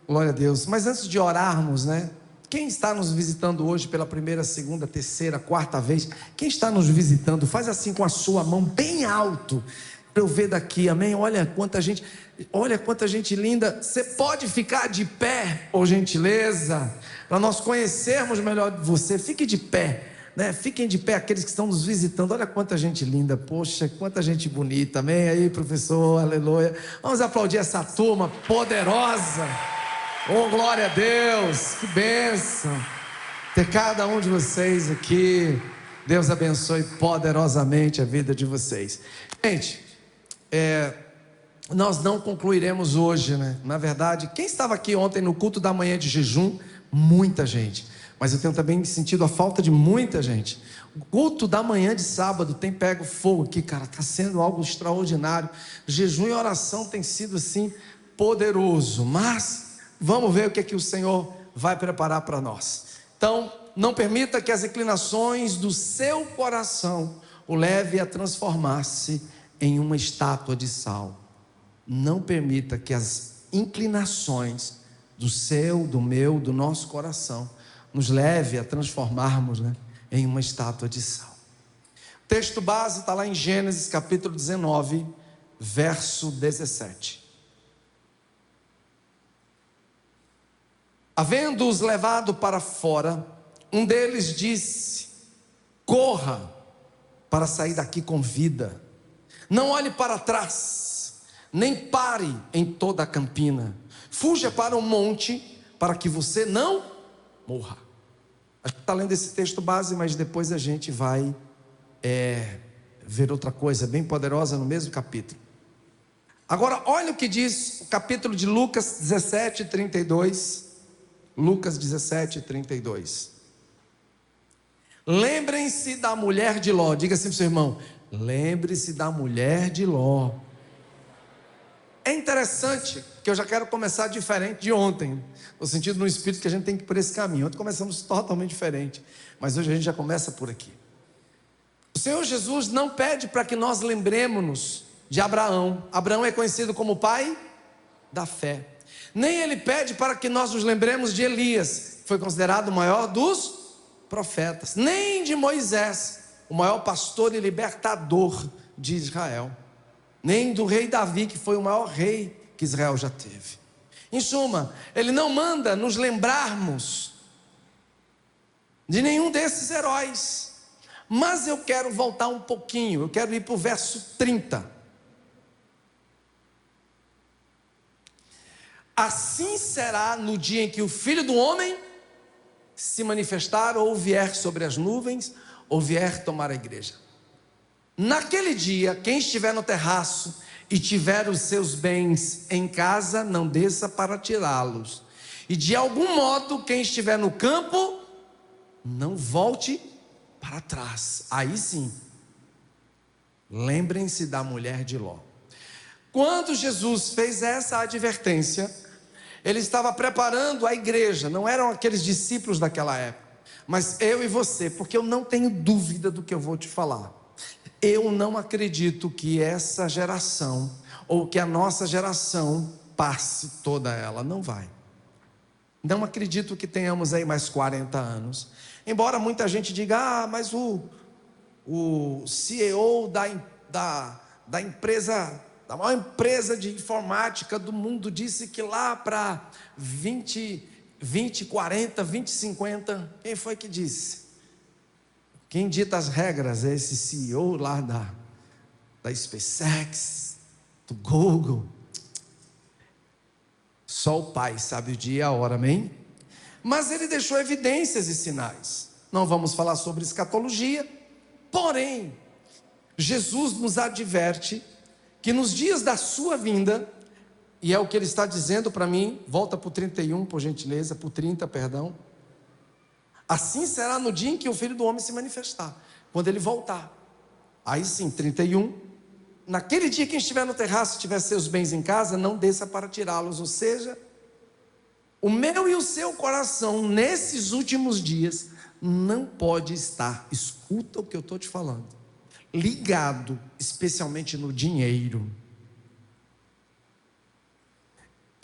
Glória a Deus. Mas antes de orarmos, né? Quem está nos visitando hoje pela primeira, segunda, terceira, quarta vez? Quem está nos visitando, faz assim com a sua mão bem alto, para eu ver daqui, amém? Olha quanta gente linda. Você pode ficar de pé, por gentileza, para nós conhecermos melhor você. Fique de pé, né? Fiquem de pé aqueles que estão nos visitando. Olha quanta gente linda, poxa, quanta gente bonita, amém? Aí, professor, aleluia. Vamos aplaudir essa turma poderosa. Oh, glória a Deus, que bênção ter cada um de vocês aqui. Deus abençoe poderosamente a vida de vocês. Gente, nós não concluiremos hoje, né? Na verdade, quem estava aqui ontem no culto da manhã de jejum? Muita gente. Mas eu tenho também sentido a falta de muita gente. O culto da manhã de sábado tem pego fogo aqui, cara. Está sendo algo extraordinário. Jejum e oração tem sido assim poderoso. Mas vamos ver o que o Senhor vai preparar para nós. Então, não permita que as inclinações do seu coração o leve a transformar-se em uma estátua de sal. Não permita que as inclinações do seu, do meu, do nosso coração nos leve a transformarmos, né, em uma estátua de sal. O texto base está lá em Gênesis capítulo 19, verso 17. Havendo-os levado para fora, um deles disse: corra para sair daqui com vida, não olhe para trás, nem pare em toda a campina, fuja para um monte, para que você não morra. A gente está lendo esse texto base, mas depois a gente vai ver outra coisa bem poderosa no mesmo capítulo. Agora olha o que diz o capítulo de Lucas 17, 32. Lucas 17, 32. Lembrem-se da mulher de Ló. Diga assim para o seu irmão: lembre-se da mulher de Ló. É interessante que eu já quero começar diferente de ontem, no sentido no espírito que a gente tem que ir por esse caminho. Ontem começamos totalmente diferente, mas hoje a gente já começa por aqui. O Senhor Jesus não pede para que nós lembremos de Abraão. Abraão é conhecido como o pai da fé. Nem ele pede para que nós nos lembremos de Elias, que foi considerado o maior dos profetas. Nem de Moisés, o maior pastor e libertador de Israel. Nem do rei Davi, que foi o maior rei que Israel já teve. Em suma, ele não manda nos lembrarmos de nenhum desses heróis. Mas eu quero voltar um pouquinho, eu quero ir para o verso 30. Assim será no dia em que o Filho do Homem se manifestar, ou vier sobre as nuvens, ou vier tomar a igreja. Naquele dia, quem estiver no terraço e tiver os seus bens em casa, não desça para tirá-los. E de algum modo, quem estiver no campo, não volte para trás. Aí sim, lembrem-se da mulher de Ló. Quando Jesus fez essa advertência, ele estava preparando a igreja. Não eram aqueles discípulos daquela época, mas eu e você, porque eu não tenho dúvida do que eu vou te falar. Eu não acredito que essa geração, ou que a nossa geração, passe toda ela. Não vai. Não acredito que tenhamos aí mais 40 anos. Embora muita gente diga: mas o CEO da empresa, da maior empresa de informática do mundo, disse que lá para 2040, 2050, quem foi que disse? Quem dita as regras é esse CEO lá da SpaceX, do Google. Só o Pai sabe o dia e a hora, amém? Mas ele deixou evidências e sinais. Não vamos falar sobre escatologia, porém, Jesus nos adverte que nos dias da sua vinda, e é o que ele está dizendo para mim, volta para o 31, por gentileza, para o 30, perdão. Assim será no dia em que o Filho do Homem se manifestar, quando ele voltar. Aí sim, 31. Naquele dia, quem estiver no terraço, tiver seus bens em casa, não desça para tirá-los. Ou seja, o meu e o seu coração, nesses últimos dias, não pode estar, escuta o que eu estou te falando, ligado, especialmente no dinheiro.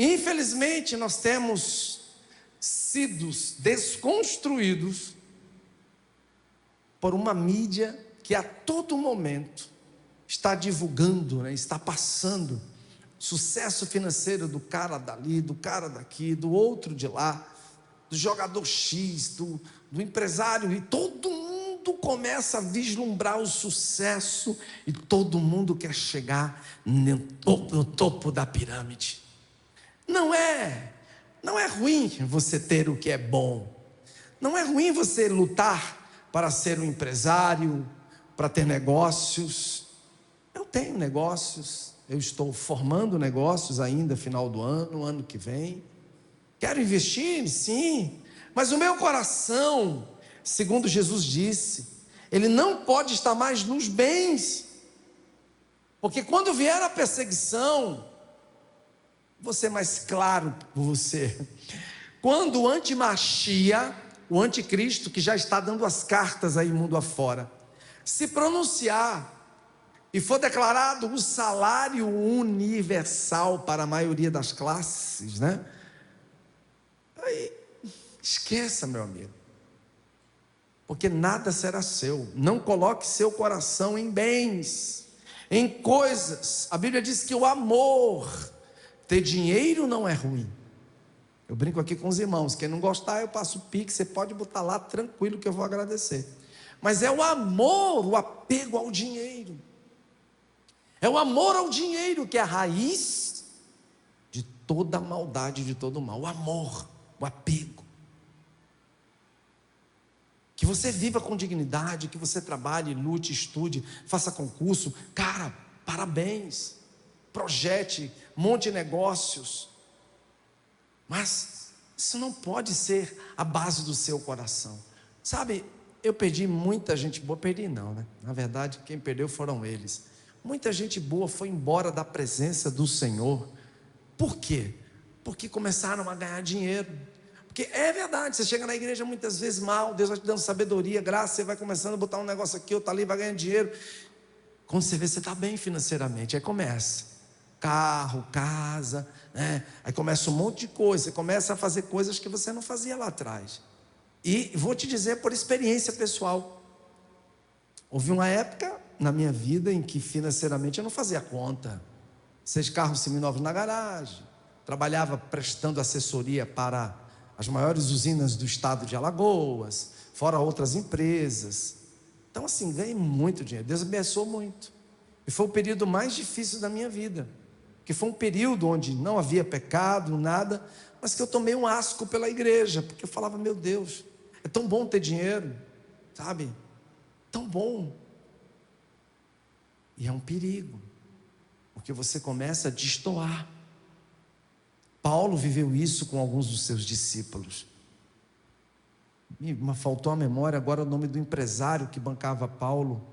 Infelizmente, nós temos sido desconstruídos por uma mídia que a todo momento está divulgando, né, está passando sucesso financeiro do cara dali, do cara daqui, do outro de lá, do jogador X, do empresário, e todo mundo começa a vislumbrar o sucesso e todo mundo quer chegar no topo da pirâmide. Não é ruim você ter o que é bom, não é ruim você lutar para ser um empresário, para ter negócios. Eu tenho negócios, eu estou formando negócios ainda final do ano que vem. Quero investir, sim, mas o meu coração, segundo Jesus disse, ele não pode estar mais nos bens, porque quando vier a perseguição, vou ser mais claro por você, quando o antimachia, o anticristo, que já está dando as cartas aí mundo afora, se pronunciar e for declarado o salário universal para a maioria das classes, né? Aí, esqueça, meu amigo, porque nada será seu. Não coloque seu coração em bens, em coisas. A Bíblia diz que o amor, ter dinheiro não é ruim. Eu brinco aqui com os irmãos, quem não gostar eu passo o Pix, você pode botar lá tranquilo que eu vou agradecer. Mas é o amor, o apego ao dinheiro. É o amor ao dinheiro que é a raiz de toda a maldade, de todo o mal. O amor, o apego. Que você viva com dignidade, que você trabalhe, lute, estude, faça concurso. Cara, parabéns. Projete, monte negócios. Mas isso não pode ser a base do seu coração. Sabe, eu perdi muita gente boa. Perdi não, né? Na verdade, quem perdeu foram eles. Muita gente boa foi embora da presença do Senhor. Por quê? Porque começaram a ganhar dinheiro. Porque é verdade, você chega na igreja muitas vezes mal, Deus vai te dando sabedoria, graça, você vai começando a botar um negócio aqui, outro ali, vai ganhando dinheiro. Quando você vê, você está bem financeiramente, aí começa carro, casa, né? Aí começa um monte de coisa, você começa a fazer coisas que você não fazia lá atrás. E vou te dizer por experiência pessoal, houve uma época na minha vida em que financeiramente eu não fazia conta. 6 carros seminovos na garagem, trabalhava prestando assessoria para as maiores usinas do estado de Alagoas, fora outras empresas. Então assim, ganhei muito dinheiro, Deus abençoou muito. E foi o período mais difícil da minha vida, que foi um período onde não havia pecado, nada, mas que eu tomei um asco pela igreja, porque eu falava, meu Deus, é tão bom ter dinheiro, sabe? Tão bom. E é um perigo, porque você começa a destoar. Paulo viveu isso com alguns dos seus discípulos. Me faltou a memória agora o nome do empresário que bancava Paulo.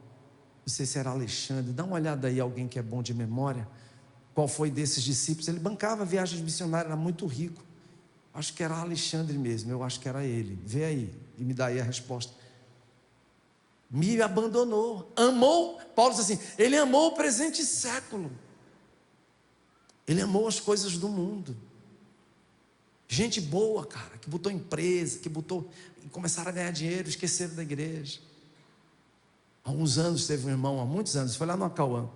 Não sei se era Alexandre. Dá uma olhada aí, alguém que é bom de memória. Qual foi desses discípulos? Ele bancava viagens missionárias, era muito rico. Acho que era Alexandre mesmo, eu acho que era ele. Vê aí e me dá aí a resposta. Me abandonou, amou. Paulo diz assim, ele amou o presente século. Ele amou as coisas do mundo. Gente boa, cara, que botou empresa, e começaram a ganhar dinheiro, esqueceram da igreja. Há uns anos teve um irmão, há muitos anos, foi lá no Acauã.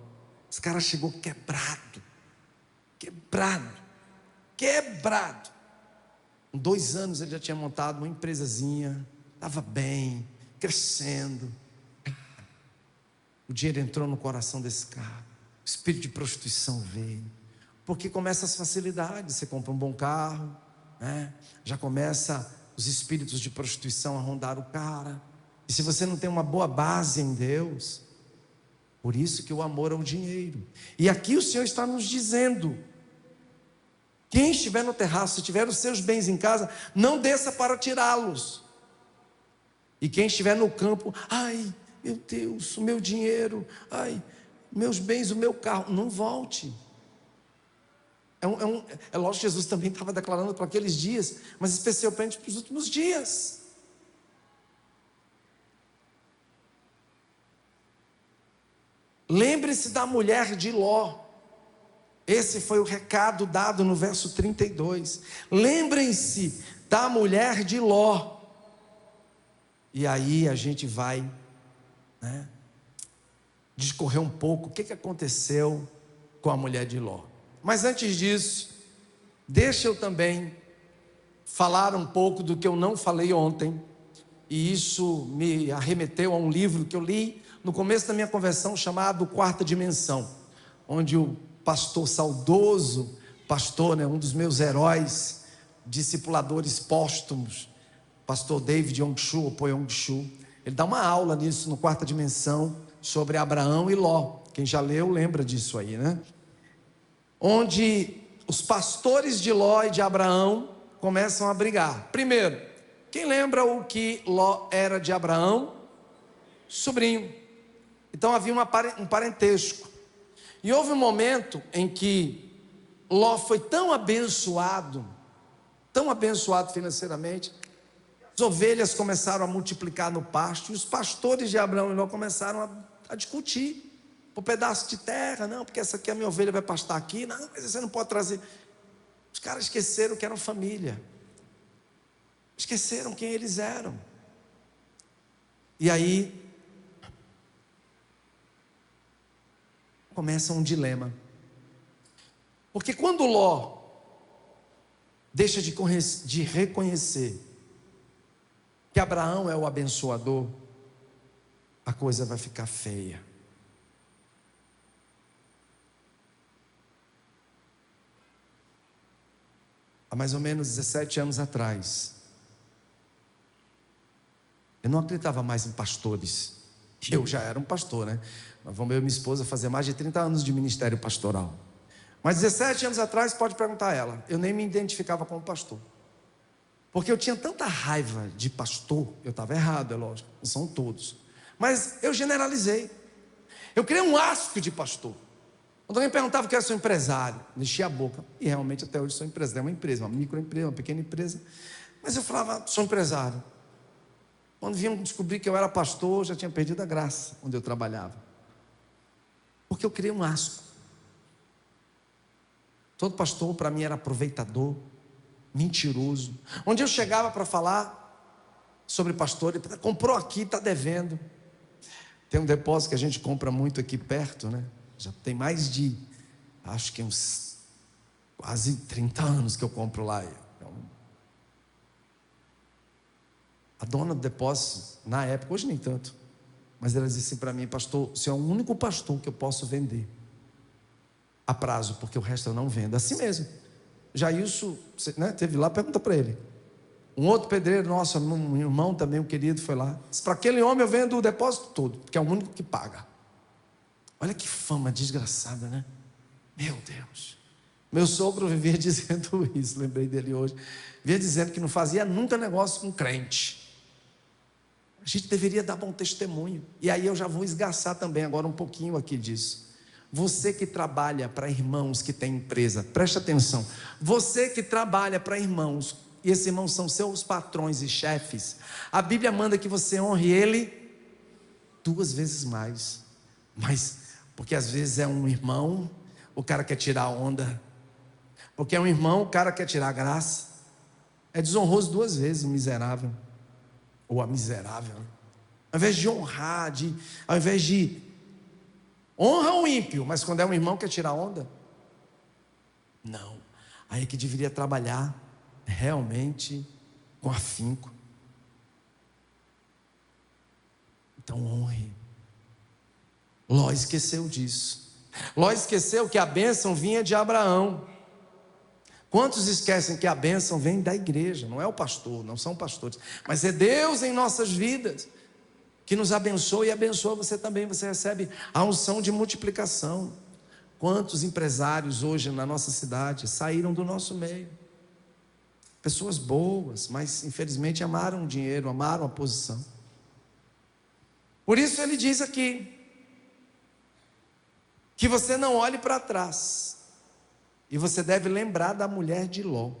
Esse cara chegou quebrado. Em 2 anos ele já tinha montado uma empresazinha, estava bem, crescendo. O dinheiro entrou no coração desse cara, o espírito de prostituição veio, porque começa as facilidades, você compra um bom carro, né? Já começa os espíritos de prostituição a rondar o cara, e se você não tem uma boa base em Deus, por isso que o amor é o dinheiro. E aqui o Senhor está nos dizendo, quem estiver no terraço, se tiver os seus bens em casa, não desça para tirá-los, e quem estiver no campo, ai, meu Deus, o meu dinheiro, ai, meus bens, o meu carro, não volte. É lógico que Jesus também estava declarando para aqueles dias, mas especialmente para os últimos dias. Lembre-se da mulher de Ló. Esse foi o recado dado no verso 32. Lembrem-se da mulher de Ló. E aí a gente vai, discorrer um pouco o que aconteceu com a mulher de Ló. Mas antes disso, deixa eu também falar um pouco do que eu não falei ontem. E isso me arremeteu a um livro que eu li no começo da minha conversão, chamado Quarta Dimensão, onde o pastor saudoso, um dos meus heróis, discipuladores póstumos, pastor David Yongshu, ou Po Yongshu, ele dá uma aula nisso no Quarta Dimensão, sobre Abraão e Ló. Quem já leu lembra disso aí, né? Onde os pastores de Ló e de Abraão começam a brigar. Primeiro, quem lembra o que Ló era de Abraão? Sobrinho. Então havia um parentesco. E houve um momento em que Ló foi tão abençoado financeiramente, as ovelhas começaram a multiplicar no pasto, e os pastores de Abraão e Ló começaram a discutir por pedaço de terra. Não, porque essa aqui a minha ovelha vai pastar aqui. Não, mas você não pode trazer. Os caras esqueceram que eram família, esqueceram quem eles eram. E aí começa um dilema, porque quando Ló deixa de reconhecer que Abraão é o abençoador, a coisa vai ficar feia. Há mais ou menos 17 anos atrás, eu não acreditava mais em pastores. Eu já era um pastor, né? Nós vamos, eu e minha esposa, fazer mais de 30 anos de ministério pastoral. Mas 17 anos atrás, pode perguntar a ela, eu nem me identificava como pastor. Porque eu tinha tanta raiva de pastor, eu estava errado, é lógico, não são todos. Mas eu generalizei. Eu criei um asco de pastor. Quando alguém perguntava que eu sou empresário, enchia a boca. E realmente até hoje sou empresário. É uma empresa, uma microempresa, uma pequena empresa. Mas eu falava, sou empresário. Quando vinham descobrir que eu era pastor, eu já tinha perdido a graça onde eu trabalhava. Porque eu criei um asco. Todo pastor para mim era aproveitador, mentiroso. Onde eu chegava para falar sobre pastor, ele comprou aqui, está devendo. Tem um depósito que a gente compra muito aqui perto, né? Já tem mais de, acho que uns quase 30 anos que eu compro lá. Então, a dona do depósito, na época, hoje nem tanto, mas ela disse assim para mim, pastor, você é o único pastor que eu posso vender a prazo, porque o resto eu não vendo. Assim mesmo. Já isso, né, teve lá, pergunta para ele. Um outro pedreiro nosso, um irmão também, um querido, foi lá. Disse, para aquele homem eu vendo o depósito todo, porque é o único que paga. Olha que fama desgraçada, né? Meu Deus. Meu sogro vivia dizendo isso, lembrei dele hoje. Vivia dizendo que não fazia nunca negócio com crente. A gente deveria dar bom testemunho. E aí eu já vou esgaçar também agora um pouquinho aqui disso. Você que trabalha para irmãos que tem empresa, preste atenção. Você que trabalha para irmãos, e esses irmãos são seus patrões e chefes, a Bíblia manda que você honre ele 2 vezes mais. Mas, porque às vezes é um irmão, o cara quer tirar onda. Porque é um irmão, o cara quer tirar graça. É desonroso 2 vezes o miserável, ou a miserável. Ao invés de honrar, ao invés de honra o ímpio, mas quando é um irmão quer tirar onda? Não. Aí é que deveria trabalhar realmente com afinco. Então honre. Ló esqueceu disso. Ló esqueceu que a bênção vinha de Abraão. Quantos esquecem que a bênção vem da igreja? Não é o pastor, não são pastores, mas é Deus em nossas vidas que nos abençoa e abençoa você também. Você recebe a unção de multiplicação. Quantos empresários hoje na nossa cidade saíram do nosso meio? Pessoas boas, mas infelizmente amaram o dinheiro, amaram a posição. Por isso ele diz aqui que você não olhe para trás, e você deve lembrar da mulher de Ló.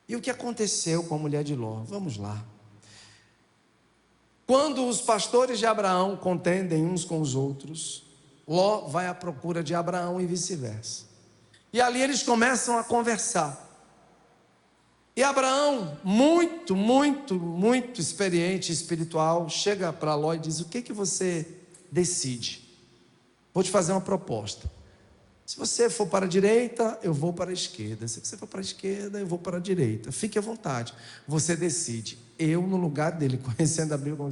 E o que aconteceu com a mulher de Ló? Vamos lá. Quando os pastores de Abraão contendem uns com os outros, Ló vai à procura de Abraão e vice-versa. E ali eles começam a conversar. E Abraão, muito experiente espiritual, chega para Ló e diz: o que você decide? Vou te fazer uma proposta. Se você for para a direita, eu vou para a esquerda. Se você for para a esquerda, eu vou para a direita. Fique à vontade. Você decide. Eu, no lugar dele, conhecendo a Bíblia,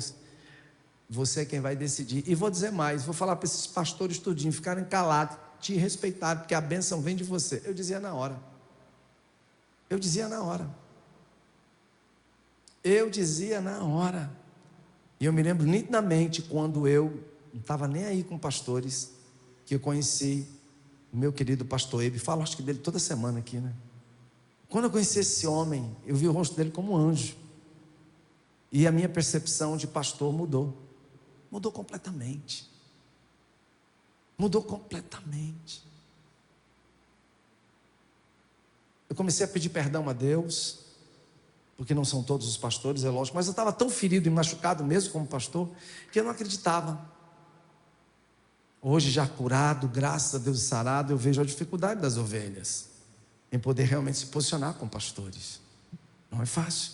você é quem vai decidir. E vou dizer mais, vou falar para esses pastores tudinho ficarem calados, te respeitarem, porque a bênção vem de você. Eu dizia na hora. Eu dizia na hora. E eu me lembro nitidamente quando eu não estava nem aí com pastores, que eu conheci o meu querido pastor Ebe. Falo acho que dele toda semana aqui, né? Quando eu conheci esse homem, eu vi o rosto dele como um anjo. E a minha percepção de pastor mudou. Mudou completamente. Eu comecei a pedir perdão a Deus, porque não são todos os pastores, é lógico, mas eu estava tão ferido e machucado mesmo como pastor, que eu não acreditava. Hoje já curado, graças a Deus sarado, eu vejo a dificuldade das ovelhas em poder realmente se posicionar com pastores. Não é fácil,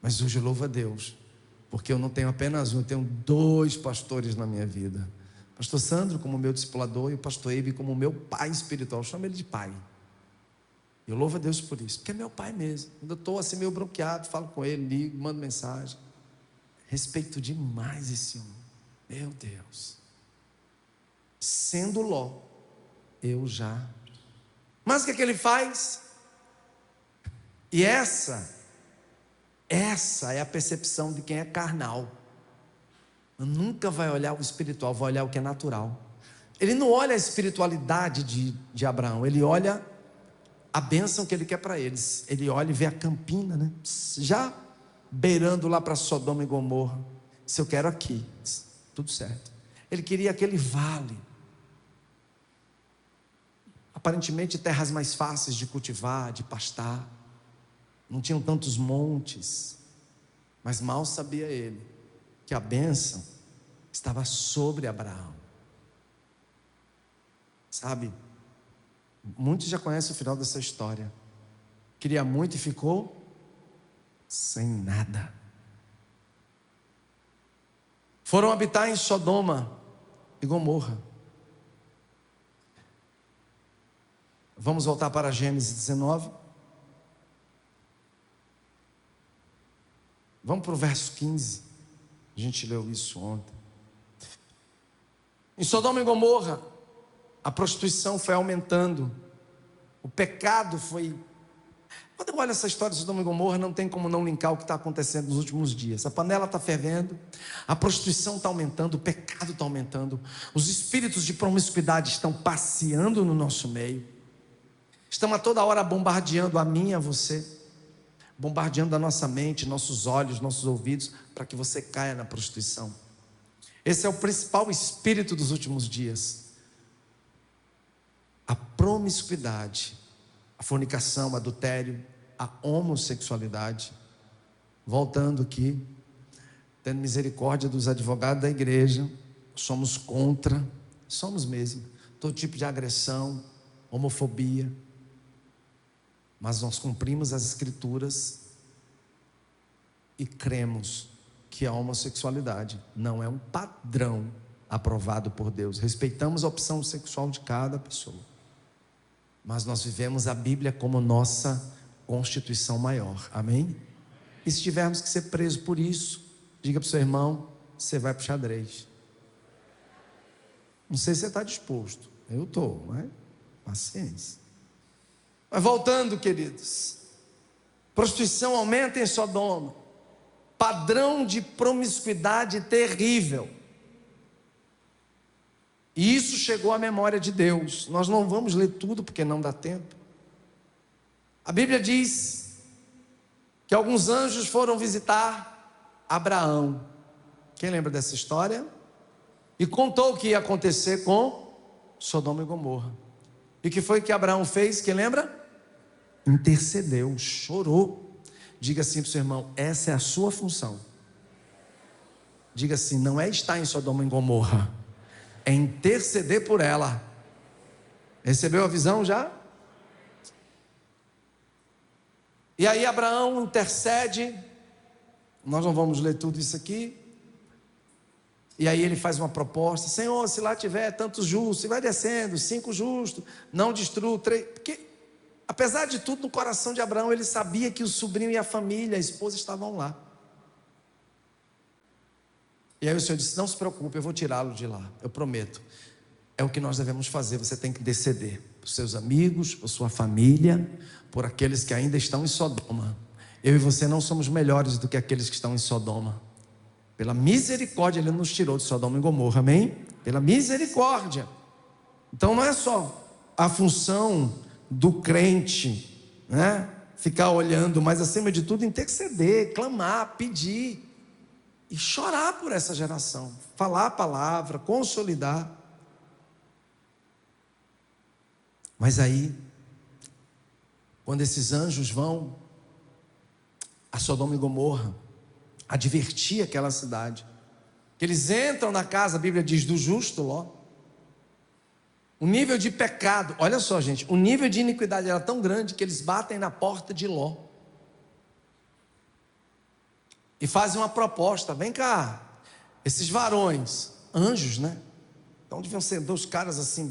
mas hoje eu louvo a Deus, porque eu não tenho apenas um, eu tenho 2 pastores na minha vida. Pastor Sandro como meu discipulador e o pastor Ebe como meu pai espiritual. Eu chamo ele de pai. Eu louvo a Deus por isso, porque é meu pai mesmo. Quando eu estou assim meio bronqueado, falo com ele, ligo, mando mensagem. Respeito demais esse homem. Meu Deus. Sendo Ló, eu já. Mas o que é que ele faz? E essa é a percepção de quem é carnal. Nunca vai olhar o espiritual, vai olhar o que é natural. Ele não olha a espiritualidade de Abraão, ele olha a bênção que ele quer para eles. Ele olha e vê a campina, né? Já beirando lá para Sodoma e Gomorra. Se eu quero aqui, tudo certo. Ele queria aquele vale. Aparentemente terras mais fáceis de cultivar, de pastar. Não tinham tantos montes. Mas mal sabia ele que a bênção estava sobre Abraão. Sabe? Muitos já conhecem o final dessa história. Queria muito e ficou sem nada. Foram habitar em Sodoma e Gomorra. Vamos voltar para Gênesis 19. Vamos para o verso 15. A gente leu isso ontem. Em Sodoma e Gomorra, a prostituição foi aumentando. O pecado foi... Quando eu olho essa história de Sodoma e Gomorra, não tem como não linkar o que está acontecendo nos últimos dias. A panela está fervendo, a prostituição está aumentando, o pecado está aumentando, os espíritos de promiscuidade estão passeando no nosso meio, estão a toda hora bombardeando a mim e a você, bombardeando a nossa mente, nossos olhos, nossos ouvidos, para que você caia na prostituição. Esse é o principal espírito dos últimos dias. A promiscuidade, a fornicação, o adultério, a homossexualidade. Voltando aqui, tendo misericórdia dos advogados da igreja, somos contra, somos mesmo, todo tipo de agressão, homofobia, mas nós cumprimos as escrituras e cremos que a homossexualidade não é um padrão aprovado por Deus. Respeitamos a opção sexual de cada pessoa, mas nós vivemos a Bíblia como nossa constituição maior, amém? E se tivermos que ser presos por isso, diga para o seu irmão, você vai para o xadrez. Não sei se você está disposto, eu estou, mas paciência. Mas voltando, queridos, prostituição aumenta em Sodoma, padrão de promiscuidade terrível. E isso chegou à memória de Deus. Nós não vamos ler tudo porque não dá tempo. A Bíblia diz que alguns anjos foram visitar Abraão. Quem lembra dessa história? E contou o que ia acontecer com Sodoma e Gomorra. E o que foi que Abraão fez? Quem lembra? Intercedeu, chorou. Diga assim para o seu irmão, essa é a sua função. Diga assim, não é estar em Sodoma e Gomorra, é interceder por ela. Recebeu a visão já? E aí Abraão intercede. Nós não vamos ler tudo isso aqui. E aí ele faz uma proposta: Senhor, se lá tiver tantos justos, e vai descendo, 5 justos, não destrua 3. Porque, apesar de tudo, no coração de Abraão, ele sabia que o sobrinho e a família, a esposa, estavam lá. E aí o Senhor disse: não se preocupe, eu vou tirá-lo de lá, eu prometo. É o que nós devemos fazer. Você tem que interceder por seus amigos, por sua família, por aqueles que ainda estão em Sodoma. Eu e você não somos melhores do que aqueles que estão em Sodoma. Pela misericórdia Ele nos tirou de Sodoma e Gomorra, amém? Pela misericórdia. Então não é só a função do crente, né? Ficar olhando, mas acima de tudo interceder, clamar, pedir e chorar por essa geração, falar a palavra, consolidar. Mas aí, quando esses anjos vão a Sodoma e Gomorra, advertir aquela cidade, que eles entram na casa, a Bíblia diz, do justo Ló. O nível de pecado, olha só gente, o nível de iniquidade era tão grande que eles batem na porta de Ló e fazem uma proposta: vem cá, esses varões, anjos, né? Então deviam ser 2 caras assim,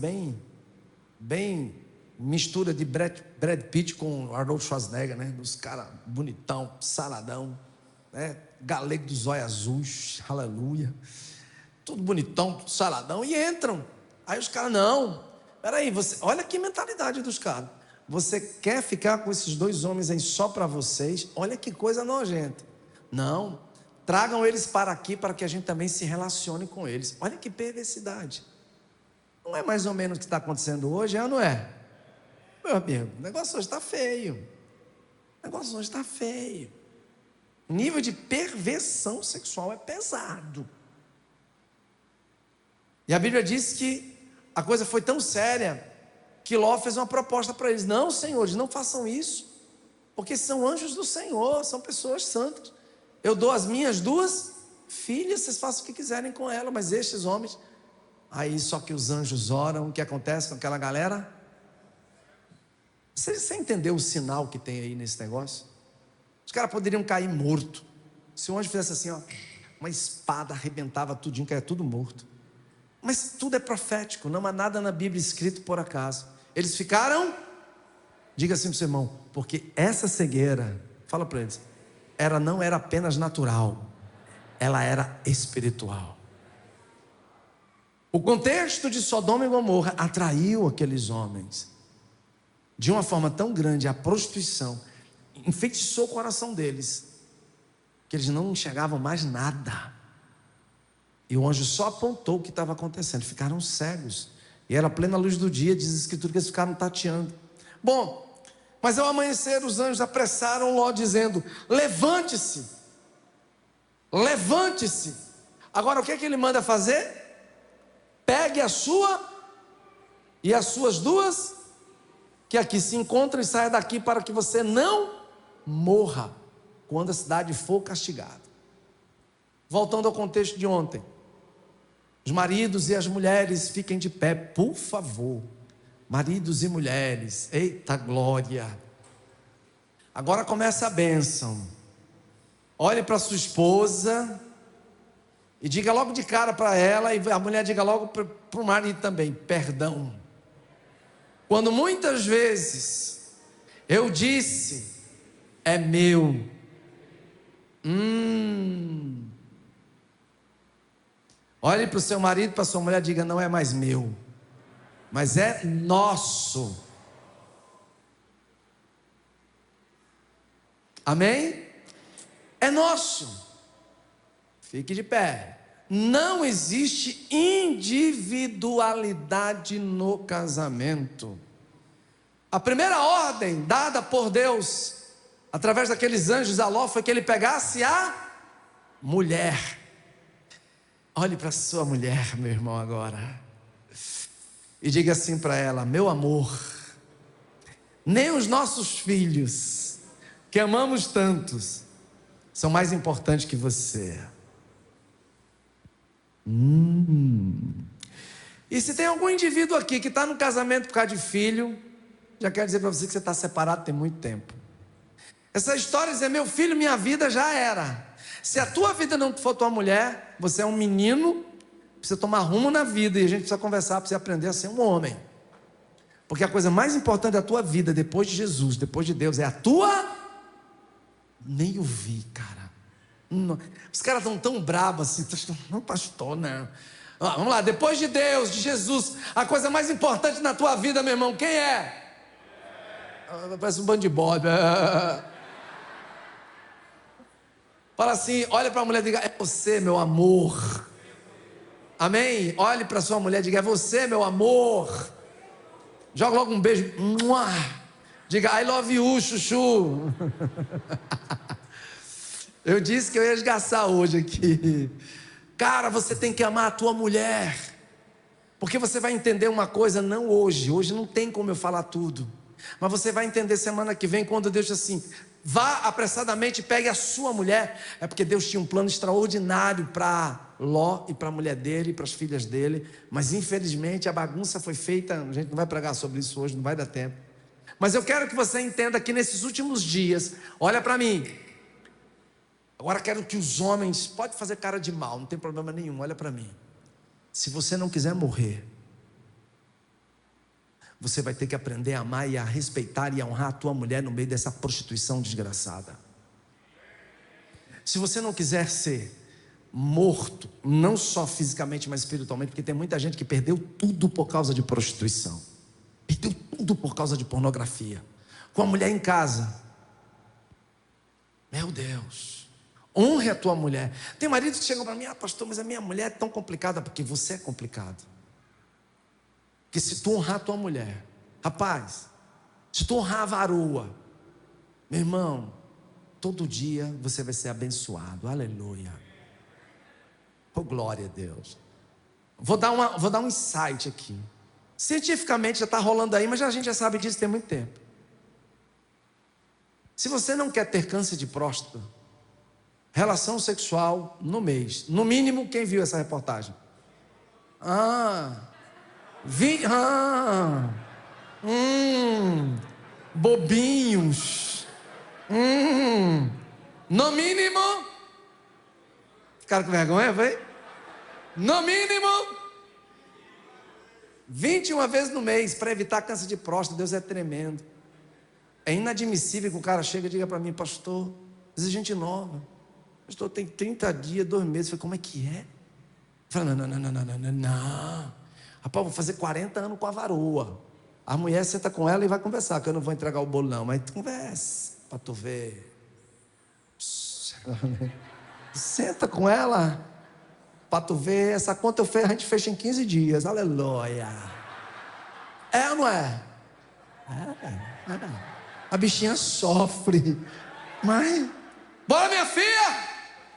bem mistura de Brad Pitt com Arnold Schwarzenegger, né? Dos caras bonitão, saladão, né? Galego dos olhos azuis, aleluia, tudo bonitão, tudo saladão, e entram. Aí os caras: não, peraí, olha que mentalidade dos caras. Você quer ficar com esses 2 homens aí só para vocês? Olha que coisa nojenta. Não, tragam eles para aqui para que a gente também se relacione com eles. Olha que perversidade. Não é mais ou menos o que está acontecendo hoje, é ou não é? Meu amigo, o negócio hoje está feio. O negócio hoje está feio. O nível de perversão sexual é pesado. E a Bíblia diz que a coisa foi tão séria que Ló fez uma proposta para eles: não, senhores, não façam isso, porque são anjos do Senhor, são pessoas santas. Eu dou as minhas 2 filhas, vocês façam o que quiserem com ela, mas estes homens... Aí só que os anjos oram, o que acontece com aquela galera? Você entendeu o sinal que tem aí nesse negócio? Os caras poderiam cair morto. Se o anjo fizesse assim, ó, uma espada arrebentava tudinho, caia tudo morto. Mas tudo é profético, não há nada na Bíblia escrito por acaso. Eles ficaram, diga assim para o seu irmão, porque essa cegueira, fala para eles, não era apenas natural, ela era espiritual. O contexto de Sodoma e Gomorra atraiu aqueles homens de uma forma tão grande, a prostituição enfeitiçou o coração deles, que eles não enxergavam mais nada. E o anjo só apontou o que estava acontecendo. Ficaram cegos. E era plena luz do dia, diz a Escritura que eles ficaram tateando. Bom, mas ao amanhecer os anjos apressaram Ló, dizendo: levante-se, levante-se. Agora o que é que ele manda fazer? Pegue a sua e as suas 2, que aqui se encontram, e saia daqui para que você não morra quando a cidade for castigada. Voltando ao contexto de ontem, os maridos e as mulheres fiquem de pé, por favor. Maridos e mulheres, eita glória. Agora começa a bênção. Olhe para sua esposa e diga logo de cara para ela, e a mulher diga logo para o marido também: perdão. Quando muitas vezes eu disse: é meu. Olhe para o seu marido, para a sua mulher, diga: não é mais meu, mas é nosso. Amém? É nosso. Fique de pé. Não existe individualidade no casamento. A primeira ordem dada por Deus através daqueles anjos a Ló foi que ele pegasse a mulher. Olhe para a sua mulher, meu irmão, agora, e diga assim para ela: meu amor, nem os nossos filhos, que amamos tantos, são mais importantes que você. E se tem algum indivíduo aqui que está no casamento por causa de filho, já quero dizer para você que você está separado tem muito tempo. Essa história de dizer, meu filho, minha vida já era. Se a tua vida não for tua mulher, você é um menino, precisa tomar rumo na vida, e a gente precisa conversar para você aprender a ser um homem. Porque a coisa mais importante da tua vida, depois de Jesus, depois de Deus, é a tua... Nem ouvi, cara. Não. Os caras estão tão bravos assim, não, pastor, não. Vamos lá, depois de Deus, de Jesus, a coisa mais importante na tua vida, meu irmão, quem é? Parece um bando de bode. Fala assim, olha para a mulher e diga, é você, meu amor. Amém? Olhe para sua mulher e diga, é você, meu amor. Joga logo um beijo. Diga, I love you, chuchu. Eu disse que eu ia esgaçar hoje aqui. Cara, você tem que amar a tua mulher. Porque você vai entender uma coisa, não hoje. Hoje não tem como eu falar tudo. Mas você vai entender semana que vem, quando Deus diz assim, vá apressadamente e pegue a sua mulher. É porque Deus tinha um plano extraordinário para Ló e para a mulher dele e para as filhas dele. Mas infelizmente a bagunça foi feita. A gente não vai pregar sobre isso hoje, não vai dar tempo. Mas eu quero que você entenda que nesses últimos dias, olha para mim. Agora quero que os homens, pode fazer cara de mal, não tem problema nenhum, olha para mim. Se você não quiser morrer, você vai ter que aprender a amar e a respeitar e a honrar a tua mulher no meio dessa prostituição desgraçada. Se você não quiser ser morto, não só fisicamente, mas espiritualmente, porque tem muita gente que perdeu tudo por causa de prostituição, perdeu tudo por causa de pornografia, com a mulher em casa. Meu Deus, honre a tua mulher. Tem maridos que chegam para mim, pastor, mas a minha mulher é tão complicada, porque você é complicado. Porque se tu honrar a tua mulher, rapaz, se tu honrar a varoa, meu irmão, todo dia você vai ser abençoado, aleluia. Oh, glória a Deus. Vou dar um insight aqui. Cientificamente já está rolando aí, mas a gente já sabe disso tem muito tempo. Se você não quer ter câncer de próstata, relação sexual no mês, no mínimo, quem viu essa reportagem? Bobinhos. No mínimo, ficaram com vergonha, foi? No mínimo 21 vezes no mês, para evitar câncer de próstata. Deus é tremendo. É inadmissível que o cara chega e diga para mim, pastor, às vezes gente nova, pastor, tem 30 dias, 2 meses. Eu falei, como é que é? Eu falei, não. Rapaz, vou fazer 40 anos com a varoa. A mulher senta com ela e vai conversar, que eu não vou entregar o bolo não, mas conversa, para tu ver. Senta com ela, para tu ver, essa conta a gente fecha em 15 dias, aleluia. É ou não é? A bichinha sofre, mas... Bora, minha filha,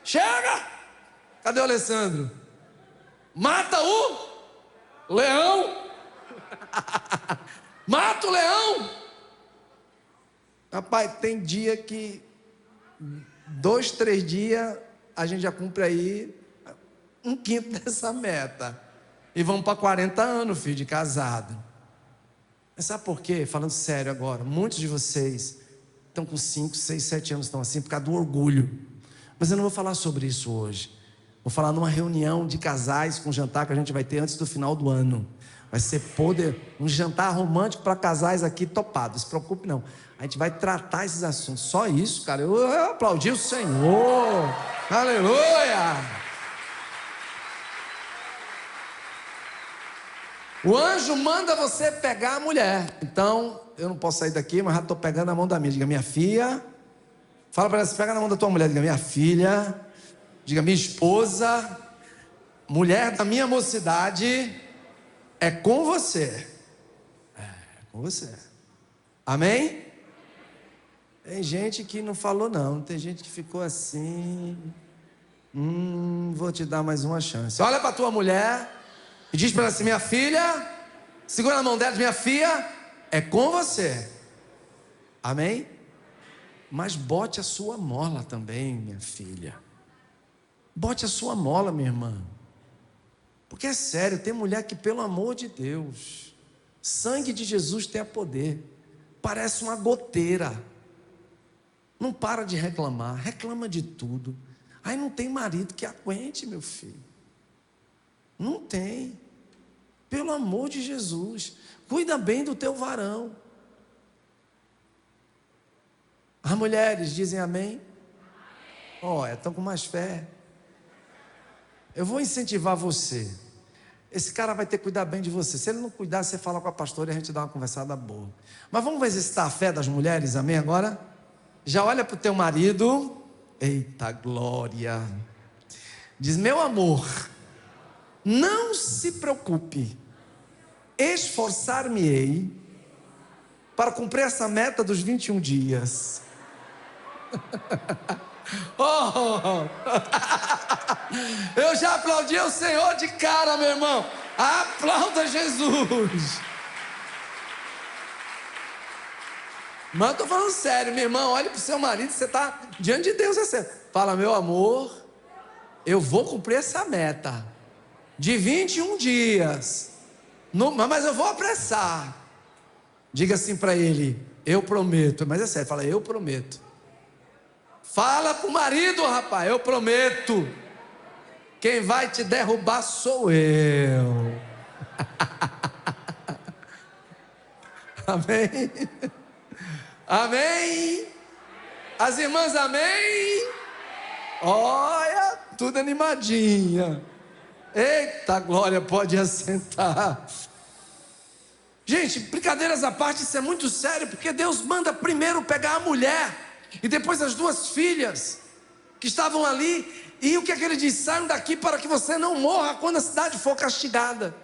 chega! Cadê o Alessandro? Mata o leão. Mata o leão. Rapaz, tem dia que 2, 3 dias a gente já cumpre aí 1/5 dessa meta. E vamos para 40 anos, filho, de casado. Mas sabe por quê? Falando sério agora, muitos de vocês estão com 5, 6, 7 anos, estão assim por causa do orgulho. Mas eu não vou falar sobre isso hoje. Vou falar numa reunião de casais, com um jantar que a gente vai ter antes do final do ano. Vai ser um jantar romântico para casais aqui topado. Não se preocupe não. A gente vai tratar esses assuntos. Só isso, cara. Eu aplaudi o Senhor. Aleluia. O anjo manda você pegar a mulher. Então, eu não posso sair daqui, mas já estou pegando a mão da minha. Diga, minha filha. Fala para ela, pega na mão da tua mulher. Diga, minha filha. Diga, minha esposa. Mulher da minha mocidade. É com você. É com você. Amém? Tem gente que não falou não. Tem gente que ficou assim. Vou te dar mais uma chance. Olha para tua mulher e diz para ela assim, minha filha, segura na mão dela, minha filha, é com você. Amém? Mas bote a sua mola também, minha filha. Bote a sua mola, minha irmã. Porque é sério, tem mulher que, pelo amor de Deus, sangue de Jesus tem poder, parece uma goteira, não para de reclamar, reclama de tudo. Aí não tem marido que aguente, meu filho, não tem. Pelo amor de Jesus, cuida bem do teu varão. As mulheres dizem amém? Olha, estão com mais fé. Eu vou incentivar você. Esse cara vai ter que cuidar bem de você. Se ele não cuidar, você fala com a pastora e a gente dá uma conversada boa. Mas vamos exercitar a fé das mulheres, amém agora? Já olha para o teu marido. Eita glória. Diz, meu amor, não se preocupe. Esforçar-me-ei para cumprir essa meta dos 21 dias. Oh! Eu já aplaudi o Senhor de cara, meu irmão. Aplauda Jesus. Mas eu estou falando sério, meu irmão. Olhe para o seu marido, você está diante de Deus. Fala, meu amor, eu vou cumprir essa meta de 21 dias. Mas eu vou apressar. Diga assim para ele, eu prometo. Mas é sério, fala, eu prometo. Fala para o marido, rapaz, eu prometo. Quem vai te derrubar sou eu. Amém? Amém? As irmãs, amém? Olha, tudo animadinha. Eita glória, pode assentar. Gente, brincadeiras à parte, isso é muito sério, porque Deus manda primeiro pegar a mulher e depois as duas filhas que estavam ali. E o que é que ele diz? Saiam daqui para que você não morra quando a cidade for castigada.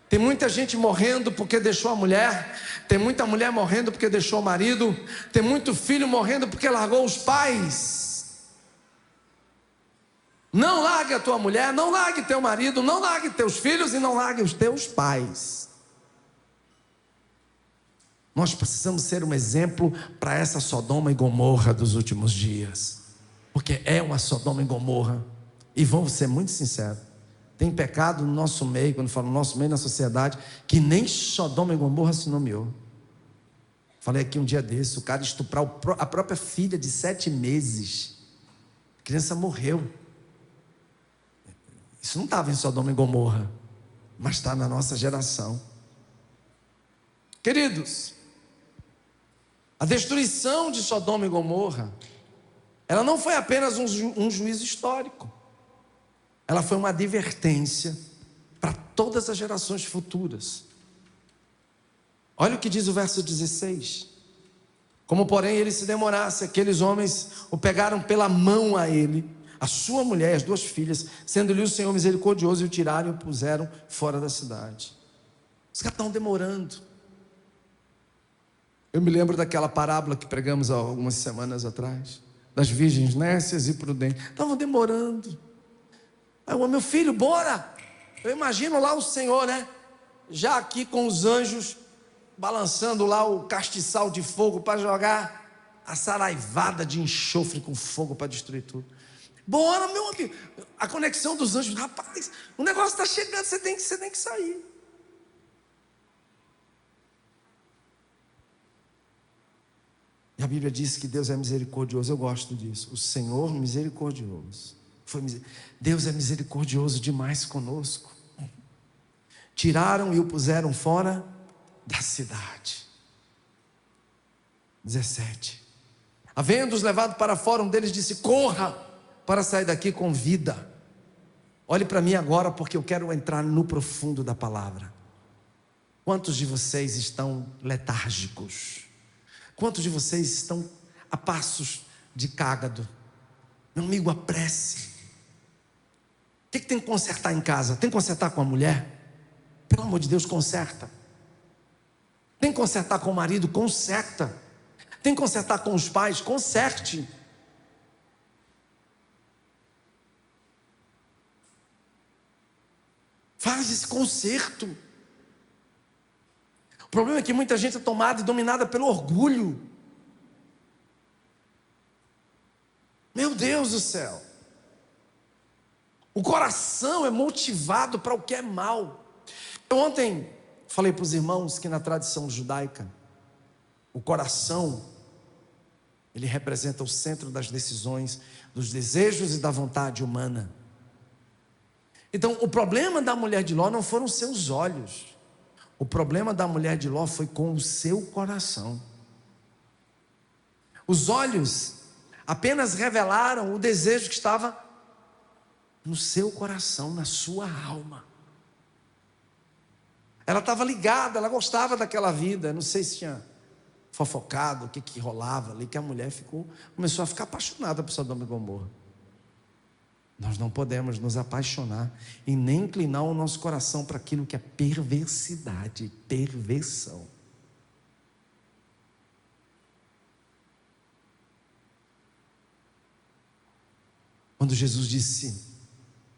Tem muita gente morrendo porque deixou a mulher. Tem muita mulher morrendo porque deixou o marido. Tem muito filho morrendo porque largou os pais. Não largue a tua mulher, não largue teu marido, não largue teus filhos e não largue os teus pais. Nós precisamos ser um exemplo para essa Sodoma e Gomorra dos últimos dias. Porque é uma Sodoma e Gomorra. E vamos ser muito sinceros. Tem pecado no nosso meio, quando falo no nosso meio, na sociedade, que nem Sodoma e Gomorra se nomeou. Falei aqui um dia desse, o cara estuprar a própria filha de 7 meses. A criança morreu. Isso não estava em Sodoma e Gomorra, mas está na nossa geração. Queridos, a destruição de Sodoma e Gomorra, ela não foi apenas um juízo histórico. Ela foi uma advertência para todas as gerações futuras. Olha o que diz o verso 16. Como porém ele se demorasse, aqueles homens o pegaram pela mão a ele, a sua mulher e as 2 filhas, sendo-lhe o Senhor misericordioso, e o tiraram e o puseram fora da cidade. Os caras estão demorando. Eu me lembro daquela parábola que pregamos há algumas semanas atrás, das virgens nécias e prudentes. Estavam demorando. Aí o meu filho, bora. Eu imagino lá o Senhor, né? Já aqui com os anjos, balançando lá o castiçal de fogo para jogar a saraivada de enxofre com fogo para destruir tudo. Bora, meu amigo. A conexão dos anjos, rapaz, o negócio está chegando, você tem que sair. E a Bíblia diz que Deus é misericordioso. Eu gosto disso. O Senhor misericordioso. Deus é misericordioso demais conosco. Tiraram e o puseram fora da cidade. 17. Havendo-os levado para fora, um deles disse: corra para sair daqui com vida. Olhe para mim agora, porque eu quero entrar no profundo da palavra. Quantos de vocês estão letárgicos? Quantos de vocês estão a passos de cágado? Meu amigo, apresse. O que tem que consertar em casa? Tem que consertar com a mulher? Pelo amor de Deus, conserta. Tem que consertar com o marido? Conserta. Tem que consertar com os pais? Conserte. Faz esse conserto. O problema é que muita gente é tomada e dominada pelo orgulho. Meu Deus do céu. O coração é motivado para o que é mal. Eu ontem falei para os irmãos que na tradição judaica, o coração, ele representa o centro das decisões, dos desejos e da vontade humana. Então, o problema da mulher de Ló não foram seus olhos. O problema da mulher de Ló foi com o seu coração. Os olhos apenas revelaram o desejo que estava no seu coração, na sua alma. Ela estava ligada, ela gostava daquela vida. Não sei se tinha fofocado, o que rolava ali, que a mulher começou a ficar apaixonada por Sodoma e Gomorra. Nós não podemos nos apaixonar e nem inclinar o nosso coração para aquilo que é perversidade, perversão. Quando Jesus disse,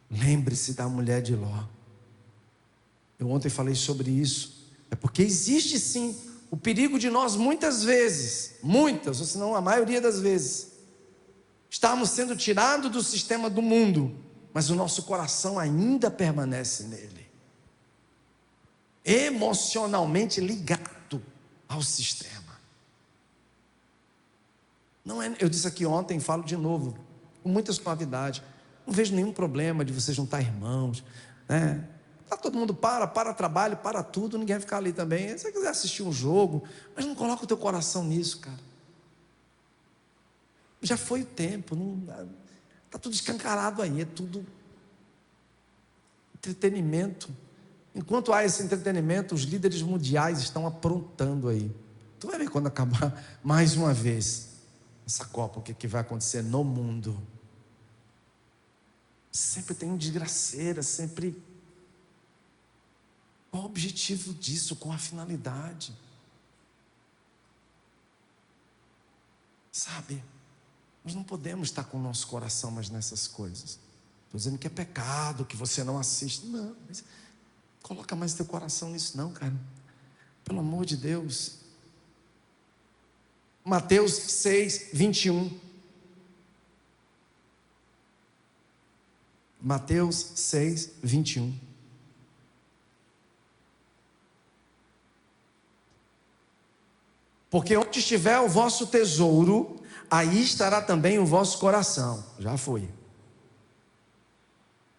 lembre-se da mulher de Ló. Eu ontem falei sobre isso. É porque existe sim o perigo de nós muitas vezes, muitas, ou senão a maioria das vezes, estamos sendo tirados do sistema do mundo, mas o nosso coração ainda permanece nele, emocionalmente ligado ao sistema. Não é, eu disse aqui ontem, falo de novo, com muita suavidade. Não vejo nenhum problema de você juntar irmãos, né? Tá, todo mundo para trabalho, para tudo, ninguém vai ficar ali também. Se você quiser assistir um jogo, mas não coloca o teu coração nisso, cara. Já foi o tempo, está tudo escancarado aí, é tudo entretenimento. Enquanto há esse entretenimento, os líderes mundiais estão aprontando aí. Tu vai ver quando acabar mais uma vez essa Copa, o que vai acontecer no mundo. Sempre tem um desgraceira, sempre. Qual o objetivo disso? Qual a finalidade? Sabe? Nós não podemos estar com o nosso coração mais nessas coisas. Estou dizendo que é pecado, que você não assiste. Não, mas coloca mais teu coração nisso não, cara. Pelo amor de Deus. Mateus 6, 21. Mateus 6, 21. Porque onde estiver o vosso tesouro, aí estará também o vosso coração. Já foi.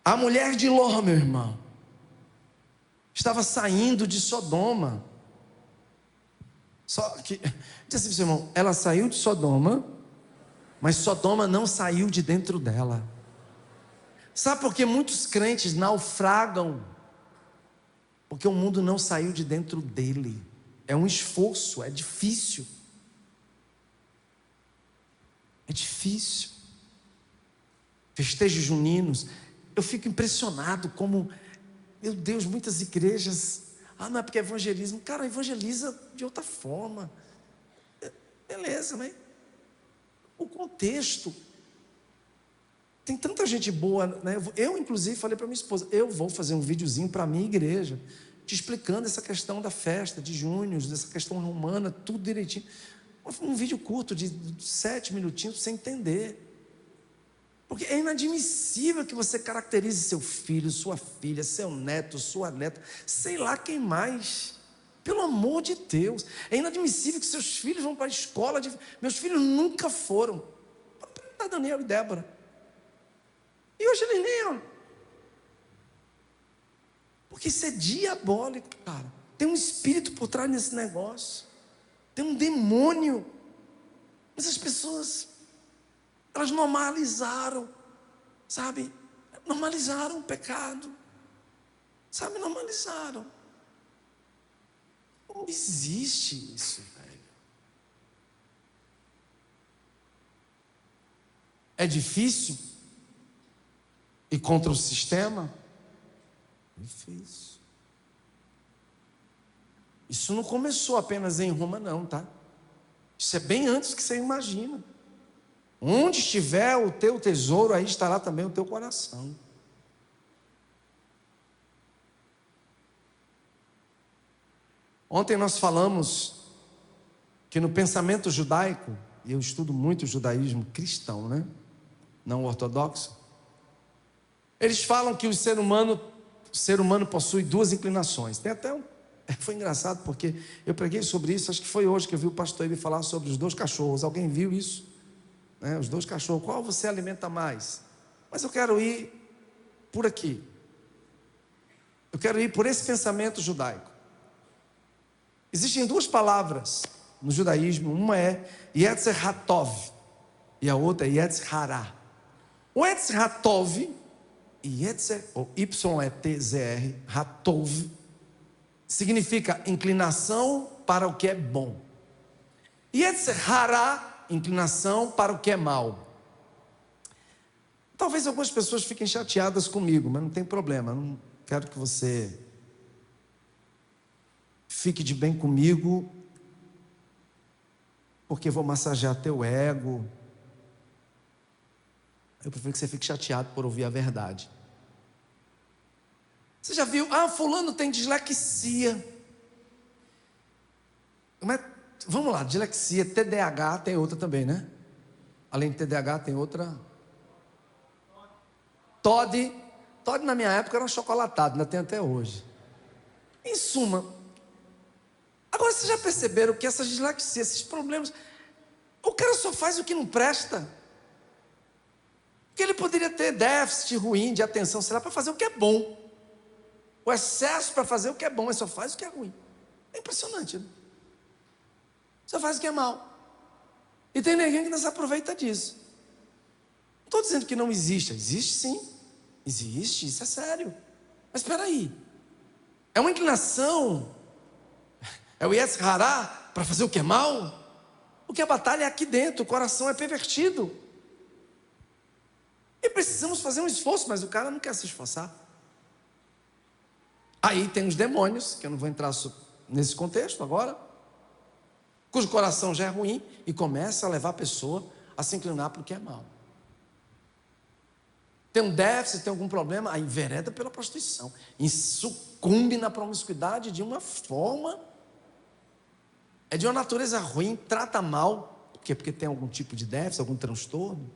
A mulher de Ló, meu irmão, estava saindo de Sodoma. Só que, diz assim, seu irmão, ela saiu de Sodoma, mas Sodoma não saiu de dentro dela. Sabe por que muitos crentes naufragam? Porque o mundo não saiu de dentro dele. É um esforço, é difícil. É difícil. Festejos juninos. Eu fico impressionado como, meu Deus, muitas igrejas. Não é porque é evangelismo. Cara, evangeliza de outra forma. Beleza, né? O contexto. Tem tanta gente boa, né? Eu inclusive falei para minha esposa, eu vou fazer um videozinho para a minha igreja, te explicando essa questão da festa de junho, dessa questão romana, tudo direitinho. Um vídeo curto de 7 minutinhos para você entender. Porque é inadmissível que você caracterize seu filho, sua filha, seu neto, sua neta, sei lá quem mais. Pelo amor de Deus. É inadmissível que seus filhos vão para a escola. Meus filhos nunca foram. Para Daniel e Débora. E hoje eles nem iam. Porque isso é diabólico, cara. Tem um espírito por trás desse negócio. Tem um demônio. Mas as pessoas, elas normalizaram, sabe? Normalizaram o pecado. Sabe, normalizaram. Não existe isso, velho. É difícil? E contra o sistema? Difícil. Isso não começou apenas em Roma não, tá? Isso é bem antes que você imagina. Onde estiver o teu tesouro, aí estará também o teu coração. Ontem nós falamos que no pensamento judaico, e eu estudo muito o judaísmo cristão, né? Não ortodoxo. Eles falam que o ser humano possui duas inclinações. Tem até foi engraçado porque eu preguei sobre isso, acho que foi hoje que eu vi o pastor ele falar sobre os 2 cachorros. Alguém viu isso? Os 2 cachorros, qual você alimenta mais? Mas eu quero ir por aqui. Eu quero ir por esse pensamento judaico. Existem 2 palavras no judaísmo, uma é Yetzer Hatov e a outra é Yetzer Hará. O Yetzer Hatov, ou YETZR, Hatov, significa inclinação para o que é bom. Yetzer Hará, inclinação para o que é mal. Talvez algumas pessoas fiquem chateadas comigo, mas não tem problema, não quero que você fique de bem comigo, porque vou massagear teu ego. Eu prefiro que você fique chateado por ouvir a verdade. Você já viu? Fulano tem dislexia. Mas, vamos lá, dislexia, TDAH tem outra também, né? Além de TDAH tem outra. Todd na minha época era um chocolatado, ainda tem até hoje. Em suma, agora vocês já perceberam que essas dislexias, esses problemas, o cara só faz o que não presta. Porque ele poderia ter déficit ruim de atenção, sei lá, para fazer o que é bom. O excesso para fazer o que é bom, mas só faz o que é ruim. É impressionante, né? Só faz o que é mal. E tem ninguém que não se aproveita disso. Não estou dizendo que não existe. Existe sim. Existe, isso é sério. Mas espera aí. É uma inclinação. É o Yetzer Hará para fazer o que é mal? Porque a batalha é aqui dentro, o coração é pervertido. E precisamos fazer um esforço, mas o cara não quer se esforçar. Aí tem os demônios, que eu não vou entrar nesse contexto agora, cujo coração já é ruim e começa a levar a pessoa a se inclinar para o que é mal. Tem um déficit, tem algum problema, aí envereda pela prostituição e sucumbe na promiscuidade de uma forma, é de uma natureza ruim, trata mal, porque tem algum tipo de déficit, algum transtorno.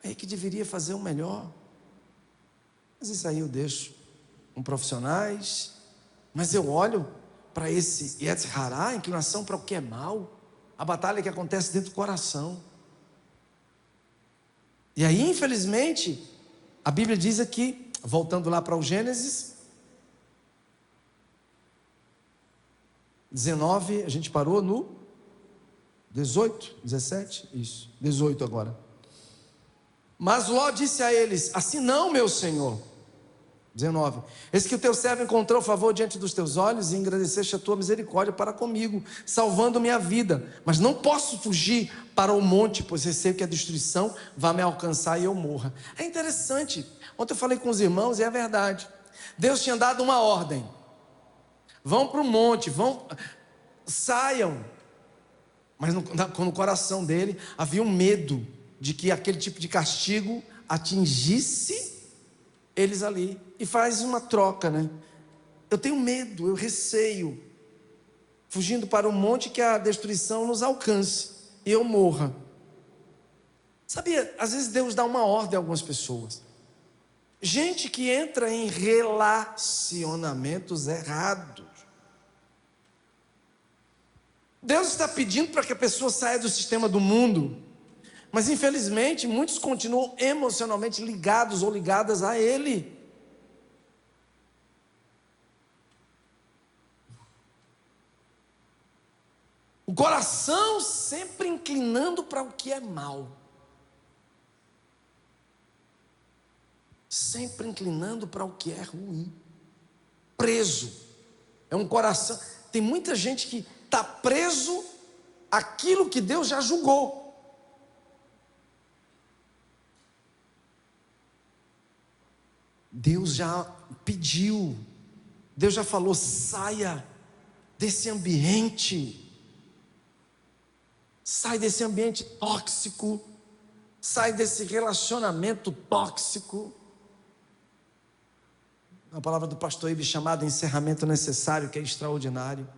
Aí que deveria fazer o melhor. Mas isso aí eu deixo com profissionais. Mas eu olho para esse Yetzer Hará, a inclinação para o que é mal, a batalha que acontece dentro do coração. E aí, infelizmente, a Bíblia diz aqui, voltando lá para o Gênesis 19, a gente parou no 18, 17, isso, 18 agora. Mas Ló disse a eles: assim não, meu senhor. 19, eis que o teu servo encontrou favor diante dos teus olhos e engrandeceste a tua misericórdia para comigo, salvando minha vida, mas não posso fugir para o monte, pois receio que a destruição vá me alcançar e eu morra. É interessante, ontem eu falei com os irmãos e é verdade, Deus tinha dado uma ordem: vão para o monte, saiam, mas no coração dele havia um medo de que aquele tipo de castigo atingisse eles ali, e faz uma troca, né? Eu tenho medo, eu receio, fugindo para um monte, que a destruição nos alcance e eu morra. Sabia, às vezes Deus dá uma ordem a algumas pessoas, gente que entra em relacionamentos errados. Deus está pedindo para que a pessoa saia do sistema do mundo, mas infelizmente muitos continuam emocionalmente ligados ou ligadas a Ele. O coração sempre inclinando para o que é mal, sempre inclinando para o que é ruim, preso. É um coração, tem muita gente que está preso àquilo que Deus já julgou. Deus já pediu, Deus já falou: saia desse ambiente, sai desse ambiente tóxico, sai desse relacionamento tóxico. A palavra do pastor Ibe chamada encerramento necessário, que é extraordinário.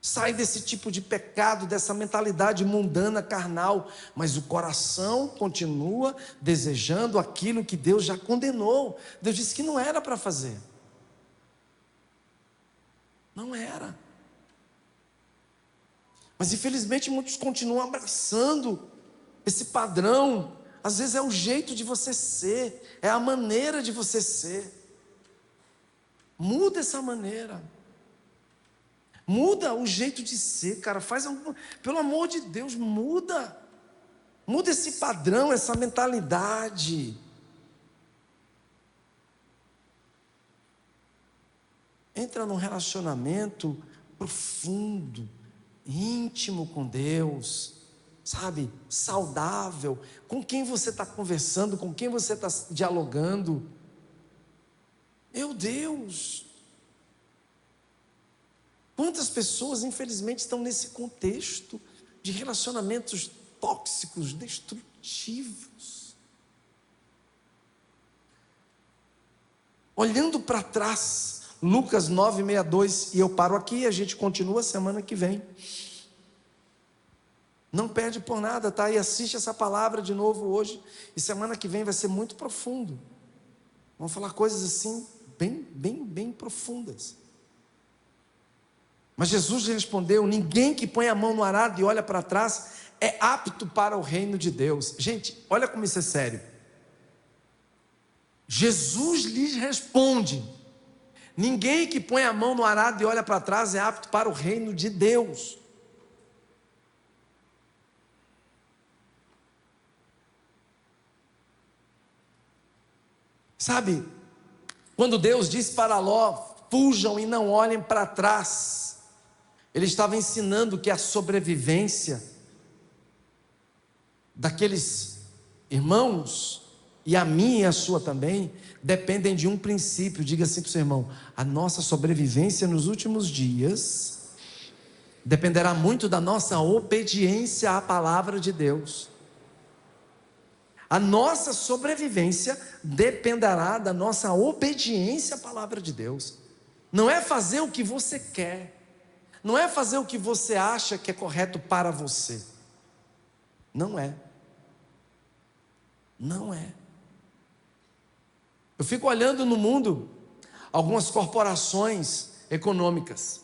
Sai desse tipo de pecado, dessa mentalidade mundana, carnal, mas o coração continua desejando aquilo que Deus já condenou. Deus disse que não era para fazer. Não era. Mas infelizmente muitos continuam abraçando esse padrão. Às vezes é o jeito de você ser, é a maneira de você ser. Muda essa maneira. Muda o jeito de ser, cara. Pelo amor de Deus, muda. Muda esse padrão, essa mentalidade. Entra num relacionamento profundo, íntimo com Deus, sabe? Saudável. Com quem você está conversando, com quem você está dialogando. Meu Deus! Quantas pessoas, infelizmente, estão nesse contexto de relacionamentos tóxicos, destrutivos. Olhando para trás, Lucas 9:62, e eu paro aqui, a gente continua semana que vem. Não perde por nada, tá? E assiste essa palavra de novo hoje, e semana que vem vai ser muito profundo. Vamos falar coisas assim, bem profundas. Mas Jesus respondeu: ninguém que põe a mão no arado e olha para trás é apto para o reino de Deus. Gente, olha como isso é sério. Jesus lhes responde: ninguém que põe a mão no arado e olha para trás é apto para o reino de Deus. Sabe, quando Deus disse para Ló: fujam e não olhem para trás, Ele estava ensinando que a sobrevivência daqueles irmãos, e a minha e a sua também, dependem de um princípio. Diga assim para o seu irmão: a nossa sobrevivência nos últimos dias dependerá muito da nossa obediência à palavra de Deus. A nossa sobrevivência dependerá da nossa obediência à palavra de Deus. Não é fazer o que você quer, não é fazer o que você acha que é correto para você. Não é. Não é. Eu fico olhando no mundo algumas corporações econômicas.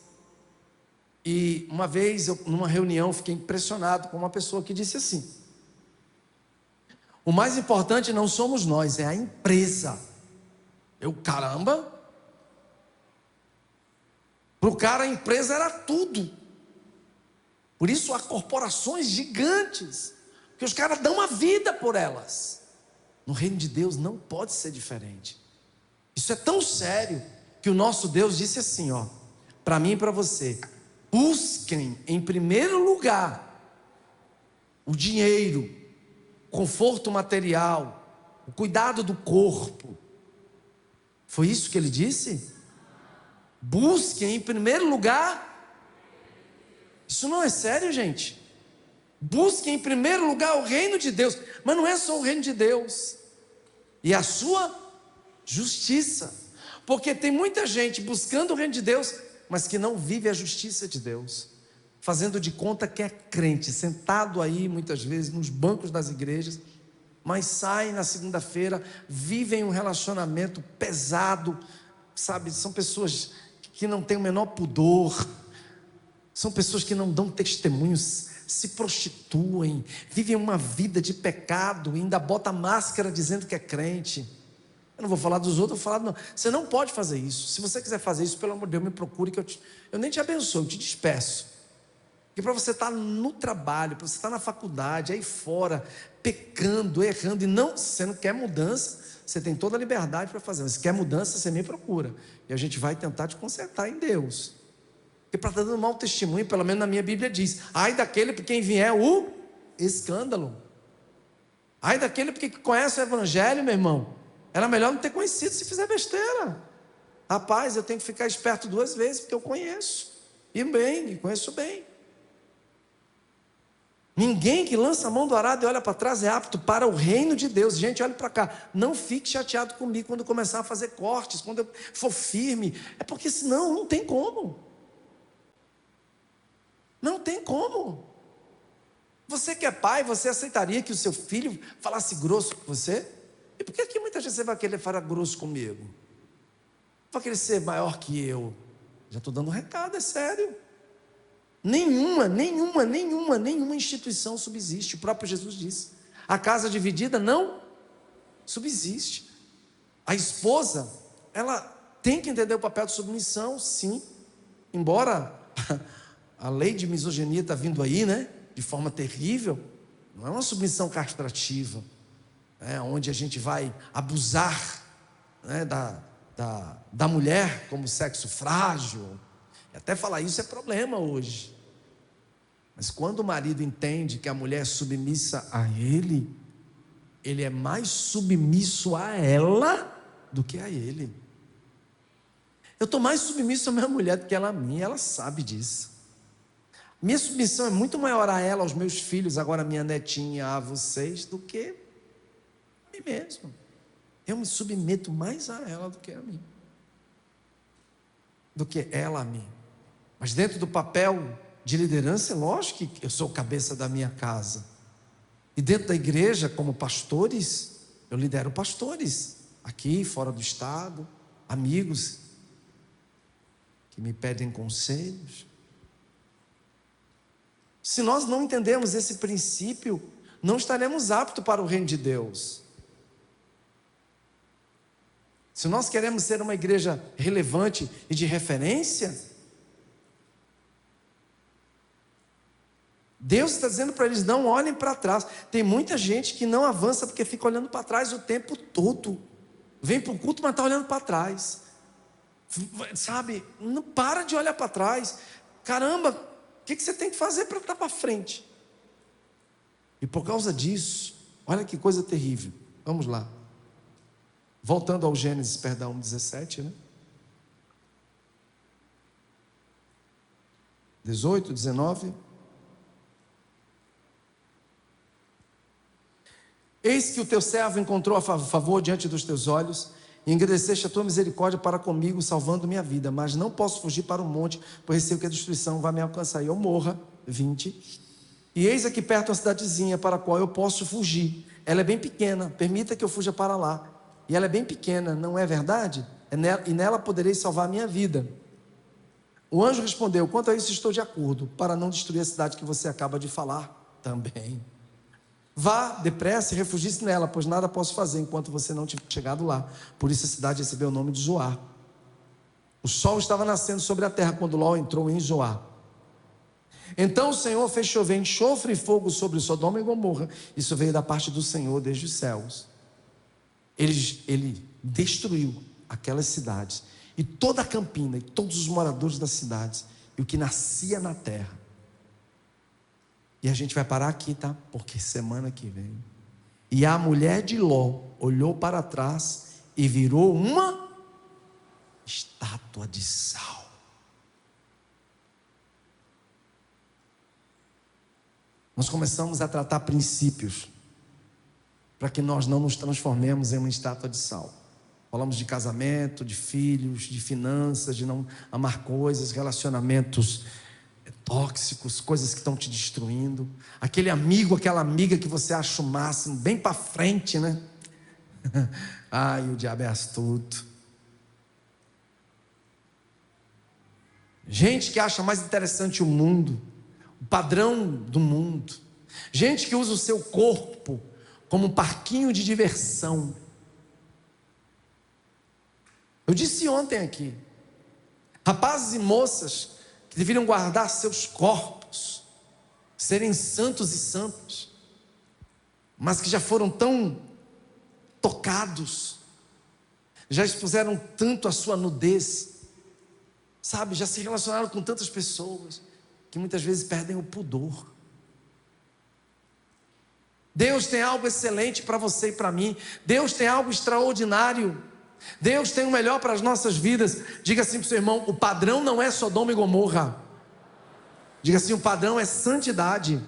E uma vez, numa reunião, fiquei impressionado com uma pessoa que disse assim: o mais importante não somos nós, é a empresa. Caramba! Para o cara a empresa era tudo. Por isso há corporações gigantes, que os caras dão a vida por elas. No reino de Deus não pode ser diferente. Isso é tão sério que o nosso Deus disse assim, para mim e para você: busquem em primeiro lugar o dinheiro, o conforto material, o cuidado do corpo. Foi isso que ele disse? Busquem em primeiro lugar. Isso não é sério, gente. Busquem em primeiro lugar o reino de Deus. Mas não é só o reino de Deus e a sua justiça, porque tem muita gente buscando o reino de Deus, mas que não vive a justiça de Deus, fazendo de conta que é crente, sentado aí muitas vezes nos bancos das igrejas, mas saem na segunda-feira, vivem um relacionamento pesado, sabe? São pessoas que não têm o menor pudor, são pessoas que não dão testemunhos, se prostituem, vivem uma vida de pecado e ainda bota máscara dizendo que é crente. Eu não vou falar dos outros, eu vou falar, não, você não pode fazer isso. Se você quiser fazer isso, pelo amor de Deus, me procure, que eu nem te abençoo, eu te despeço. Porque para você estar no trabalho, para você estar na faculdade, aí fora, pecando, errando, e não, você não quer mudança, você tem toda a liberdade para fazer, mas se quer mudança, você me procura, e a gente vai tentar te consertar em Deus. Porque para estar dando mau testemunho, pelo menos na minha Bíblia diz: ai daquele por quem vier o escândalo, ai daquele porque conhece o Evangelho, meu irmão. Era melhor não ter conhecido se fizer besteira. Rapaz, eu tenho que ficar esperto 2 vezes, porque eu conheço, e conheço bem. Ninguém que lança a mão do arado e olha para trás é apto para o reino de Deus. Gente, olha para cá, não fique chateado comigo quando eu começar a fazer cortes, quando eu for firme, é porque senão não tem como. Não tem como. Você que é pai, você aceitaria que o seu filho falasse grosso com você? E por que muitas vezes você vai querer falar grosso comigo? Vai querer ser maior que eu? Já estou dando um recado, é sério. Nenhuma instituição subsiste. O próprio Jesus disse: a casa dividida não subsiste. A esposa, ela tem que entender o papel de submissão, sim. Embora a lei de misoginia está vindo aí, né? De forma terrível. Não é uma submissão castrativa, onde a gente vai abusar, né, da mulher como sexo frágil. Até falar isso é problema hoje. Mas quando o marido entende que a mulher é submissa a ele, ele é mais submisso a ela do que a ele. Eu estou mais submisso à minha mulher do que ela a mim, ela sabe disso. Minha submissão é muito maior a ela, aos meus filhos, agora a minha netinha, a vocês, do que a mim mesmo. Eu me submeto mais a ela do que a mim. Do que ela a mim. Mas dentro do papel de liderança, é lógico que eu sou o cabeça da minha casa. E dentro da igreja, como pastores, eu lidero pastores, aqui, fora do estado, amigos que me pedem conselhos. Se nós não entendermos esse princípio, não estaremos aptos para o reino de Deus. Se nós queremos ser uma igreja relevante e de referência, Deus está dizendo para eles: não olhem para trás. Tem muita gente que não avança porque fica olhando para trás o tempo todo. Vem para o culto, mas está olhando para trás. Sabe, não para de olhar para trás. Caramba, o que você tem que fazer para estar para frente? E por causa disso, olha que coisa terrível. Vamos lá. Voltando ao Gênesis, 17, né? 18, 19. Eis que o teu servo encontrou a favor diante dos teus olhos, e engrandeceste a tua misericórdia para comigo, salvando minha vida. Mas não posso fugir para o monte, pois receio que a destruição vá me alcançar e eu morra. 20. E eis aqui perto uma cidadezinha para a qual eu posso fugir. Ela é bem pequena, permita que eu fuja para lá. E ela é bem pequena, não é verdade? E nela poderei salvar a minha vida. O anjo respondeu: quanto a isso estou de acordo, para não destruir a cidade que você acaba de falar também. Vá depressa e refugie-se nela, pois nada posso fazer enquanto você não tiver chegado lá. Por isso a cidade recebeu o nome de Zoar. O sol estava nascendo sobre a terra quando Ló entrou em Zoar. Então o Senhor fez chover enxofre e fogo sobre Sodoma e Gomorra. Isso veio da parte do Senhor desde os céus. Ele destruiu aquelas cidades, e toda a campina, e todos os moradores das cidades, e o que nascia na terra. E a gente vai parar aqui, tá? Porque semana que vem. E a mulher de Ló olhou para trás e virou uma estátua de sal. Nós começamos a tratar princípios para que nós não nos transformemos em uma estátua de sal. Falamos de casamento, de filhos, de finanças, de não amar coisas, relacionamentos tóxicos, coisas que estão te destruindo. Aquele amigo, aquela amiga que você acha o máximo, bem para frente, né? Ai, o diabo é astuto. Gente que acha mais interessante o mundo, o padrão do mundo. Gente que usa o seu corpo como um parquinho de diversão. Eu disse ontem aqui, rapazes e moças que deveriam guardar seus corpos, serem santos e santas, mas que já foram tão tocados, já expuseram tanto a sua nudez, sabe, já se relacionaram com tantas pessoas, que muitas vezes perdem o pudor. Deus tem algo excelente para você e para mim. Deus tem algo extraordinário. Deus tem o melhor para as nossas vidas. Diga assim para o seu irmão: o padrão não é Sodoma e Gomorra. Diga assim: o padrão é santidade.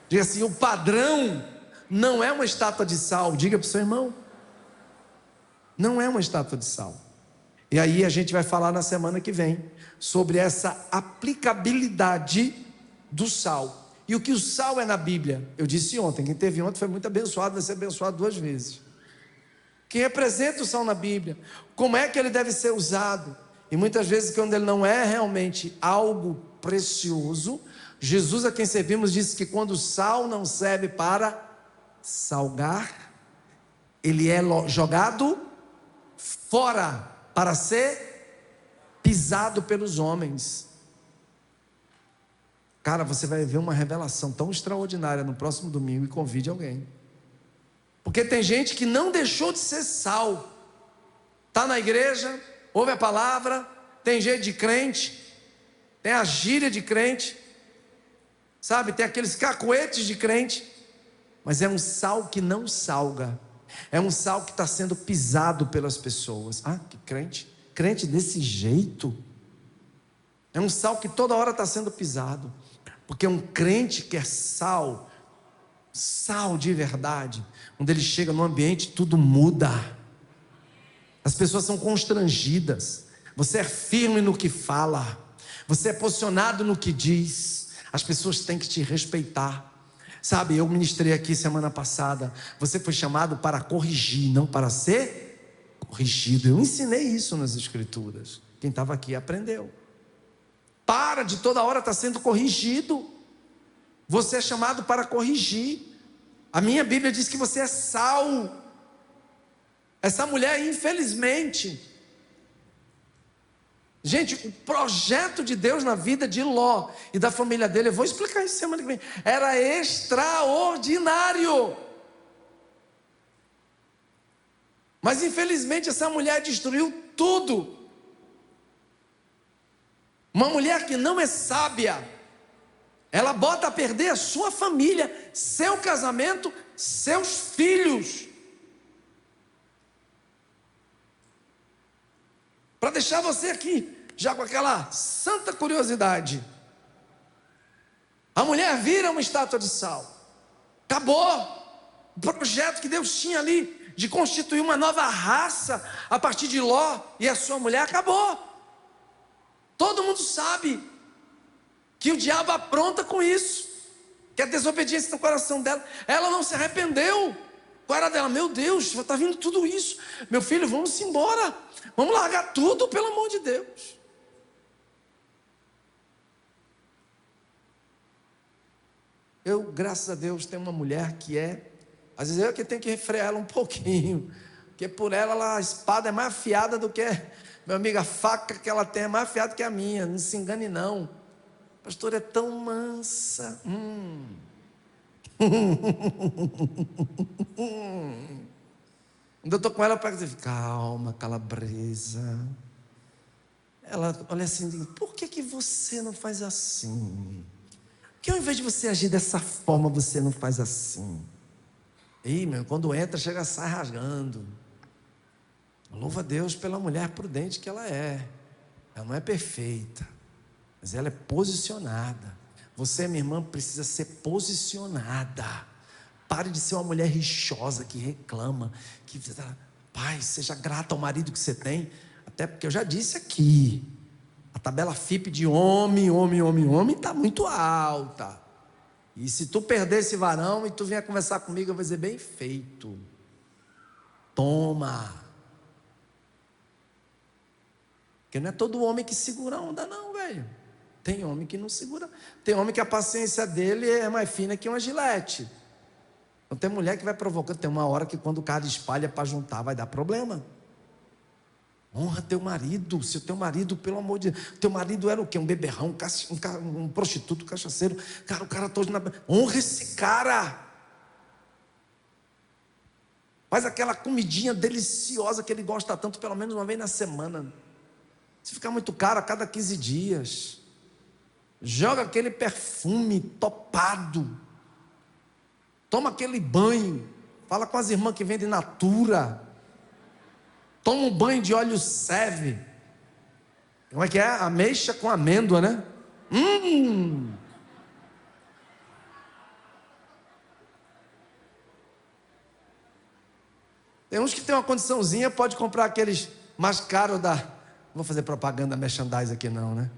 Diga assim: o padrão não é uma estátua de sal. Diga para o seu irmão: não é uma estátua de sal. E aí a gente vai falar na semana que vem sobre essa aplicabilidade do sal. E o que o sal é na Bíblia? Eu disse ontem, quem teve ontem foi muito abençoado, vai ser abençoado 2 vezes. Que representa o sal na Bíblia? Como é que ele deve ser usado? E muitas vezes, quando ele não é realmente algo precioso, Jesus, a quem servimos, disse que quando o sal não serve para salgar, ele é jogado fora para ser pisado pelos homens. Cara, você vai ver uma revelação tão extraordinária no próximo domingo, e convide alguém. Porque tem gente que não deixou de ser sal. Está na igreja, ouve a palavra, tem jeito de crente, tem a gíria de crente, sabe, tem aqueles cacuetes de crente, mas é um sal que não salga, é um sal que está sendo pisado pelas pessoas. Ah, que crente? Crente desse jeito? É um sal que toda hora está sendo pisado, porque um crente que é sal, sal de verdade, quando ele chega no ambiente, tudo muda. As pessoas são constrangidas. Você é firme no que fala, você é posicionado no que diz. As pessoas têm que te respeitar. Sabe, eu ministrei aqui semana passada. Você foi chamado para corrigir, não para ser corrigido. Eu ensinei isso nas escrituras. Quem estava aqui aprendeu. Para de toda hora estar sendo corrigido. Você é chamado para corrigir. A minha Bíblia diz que você é sal. Essa mulher, infelizmente, gente, o projeto de Deus na vida de Ló e da família dele, eu vou explicar isso semana que vem, era extraordinário. Mas infelizmente essa mulher destruiu tudo. Uma mulher que não é sábia, ela bota a perder a sua família, seu casamento, seus filhos, para deixar você aqui, já com aquela santa curiosidade. A mulher vira uma estátua de sal. Acabou o projeto que Deus tinha ali, de constituir uma nova raça, a partir de Ló e a sua mulher, acabou. Todo mundo sabe que o diabo apronta com isso, que a desobediência no coração dela, ela não se arrependeu. Qual era dela? Meu Deus, está vindo tudo isso, meu filho, vamos embora, vamos largar tudo, pelo amor de Deus. Eu, graças a Deus, tenho uma mulher que às vezes eu que tenho que refrear ela um pouquinho, porque por ela a espada é mais afiada do que, meu amigo, a faca que ela tem é mais afiada que a minha, não se engane não. A pastora é tão mansa. Quando eu estou com ela, eu pego e digo, calma, calabresa. Ela olha assim, por que você não faz assim? Por que ao invés de você agir dessa forma, você não faz assim? Ih, meu, quando entra, chega, sai rasgando. Louva a Deus pela mulher prudente que ela é. Ela não é perfeita, mas ela é posicionada. Você, minha irmã, precisa ser posicionada. Pare de ser uma mulher rixosa que reclama, que pai, seja grata ao marido que você tem. Até porque eu já disse aqui, a tabela FIPE de homem está muito alta. E se tu perder esse varão e tu vier conversar comigo, eu vou dizer, bem feito. Toma. Porque não é todo homem que segura a onda não, velho. Tem homem que não segura. Tem homem que a paciência dele é mais fina que uma gilete. Então tem mulher que vai provocando. Tem uma hora que quando o cara espalha para juntar, vai dar problema. Honra teu marido. Se o teu marido, pelo amor de Deus, teu marido era o quê? Um beberrão, um prostituto, um cachaceiro. Cara, o cara todo na... Honra esse cara. Faz aquela comidinha deliciosa que ele gosta tanto, pelo menos uma vez na semana. Se ficar muito caro, a cada 15 dias. Joga aquele perfume topado. Toma aquele banho. Fala com as irmãs que vendem Natura. Toma um banho de óleo Seve. Como é que é? Ameixa com amêndoa, né? Tem uns que tem uma condiçãozinha, pode comprar aqueles mais caros da... Não vou fazer propaganda merchandise aqui não, né?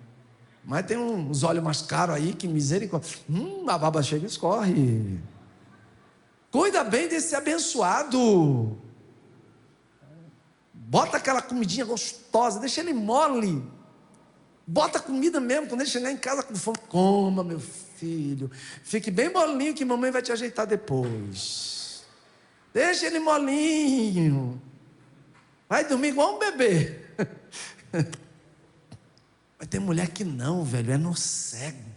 Mas tem uns olhos mais caros aí, que misericórdia. A baba chega e escorre. Cuida bem desse abençoado. Bota aquela comidinha gostosa, deixa ele mole. Bota comida mesmo, quando ele chegar em casa com fome. Coma, meu filho. Fique bem molinho que mamãe vai te ajeitar depois. Deixa ele molinho. Vai dormir igual um bebê. Mas tem mulher que não, velho, é no cego.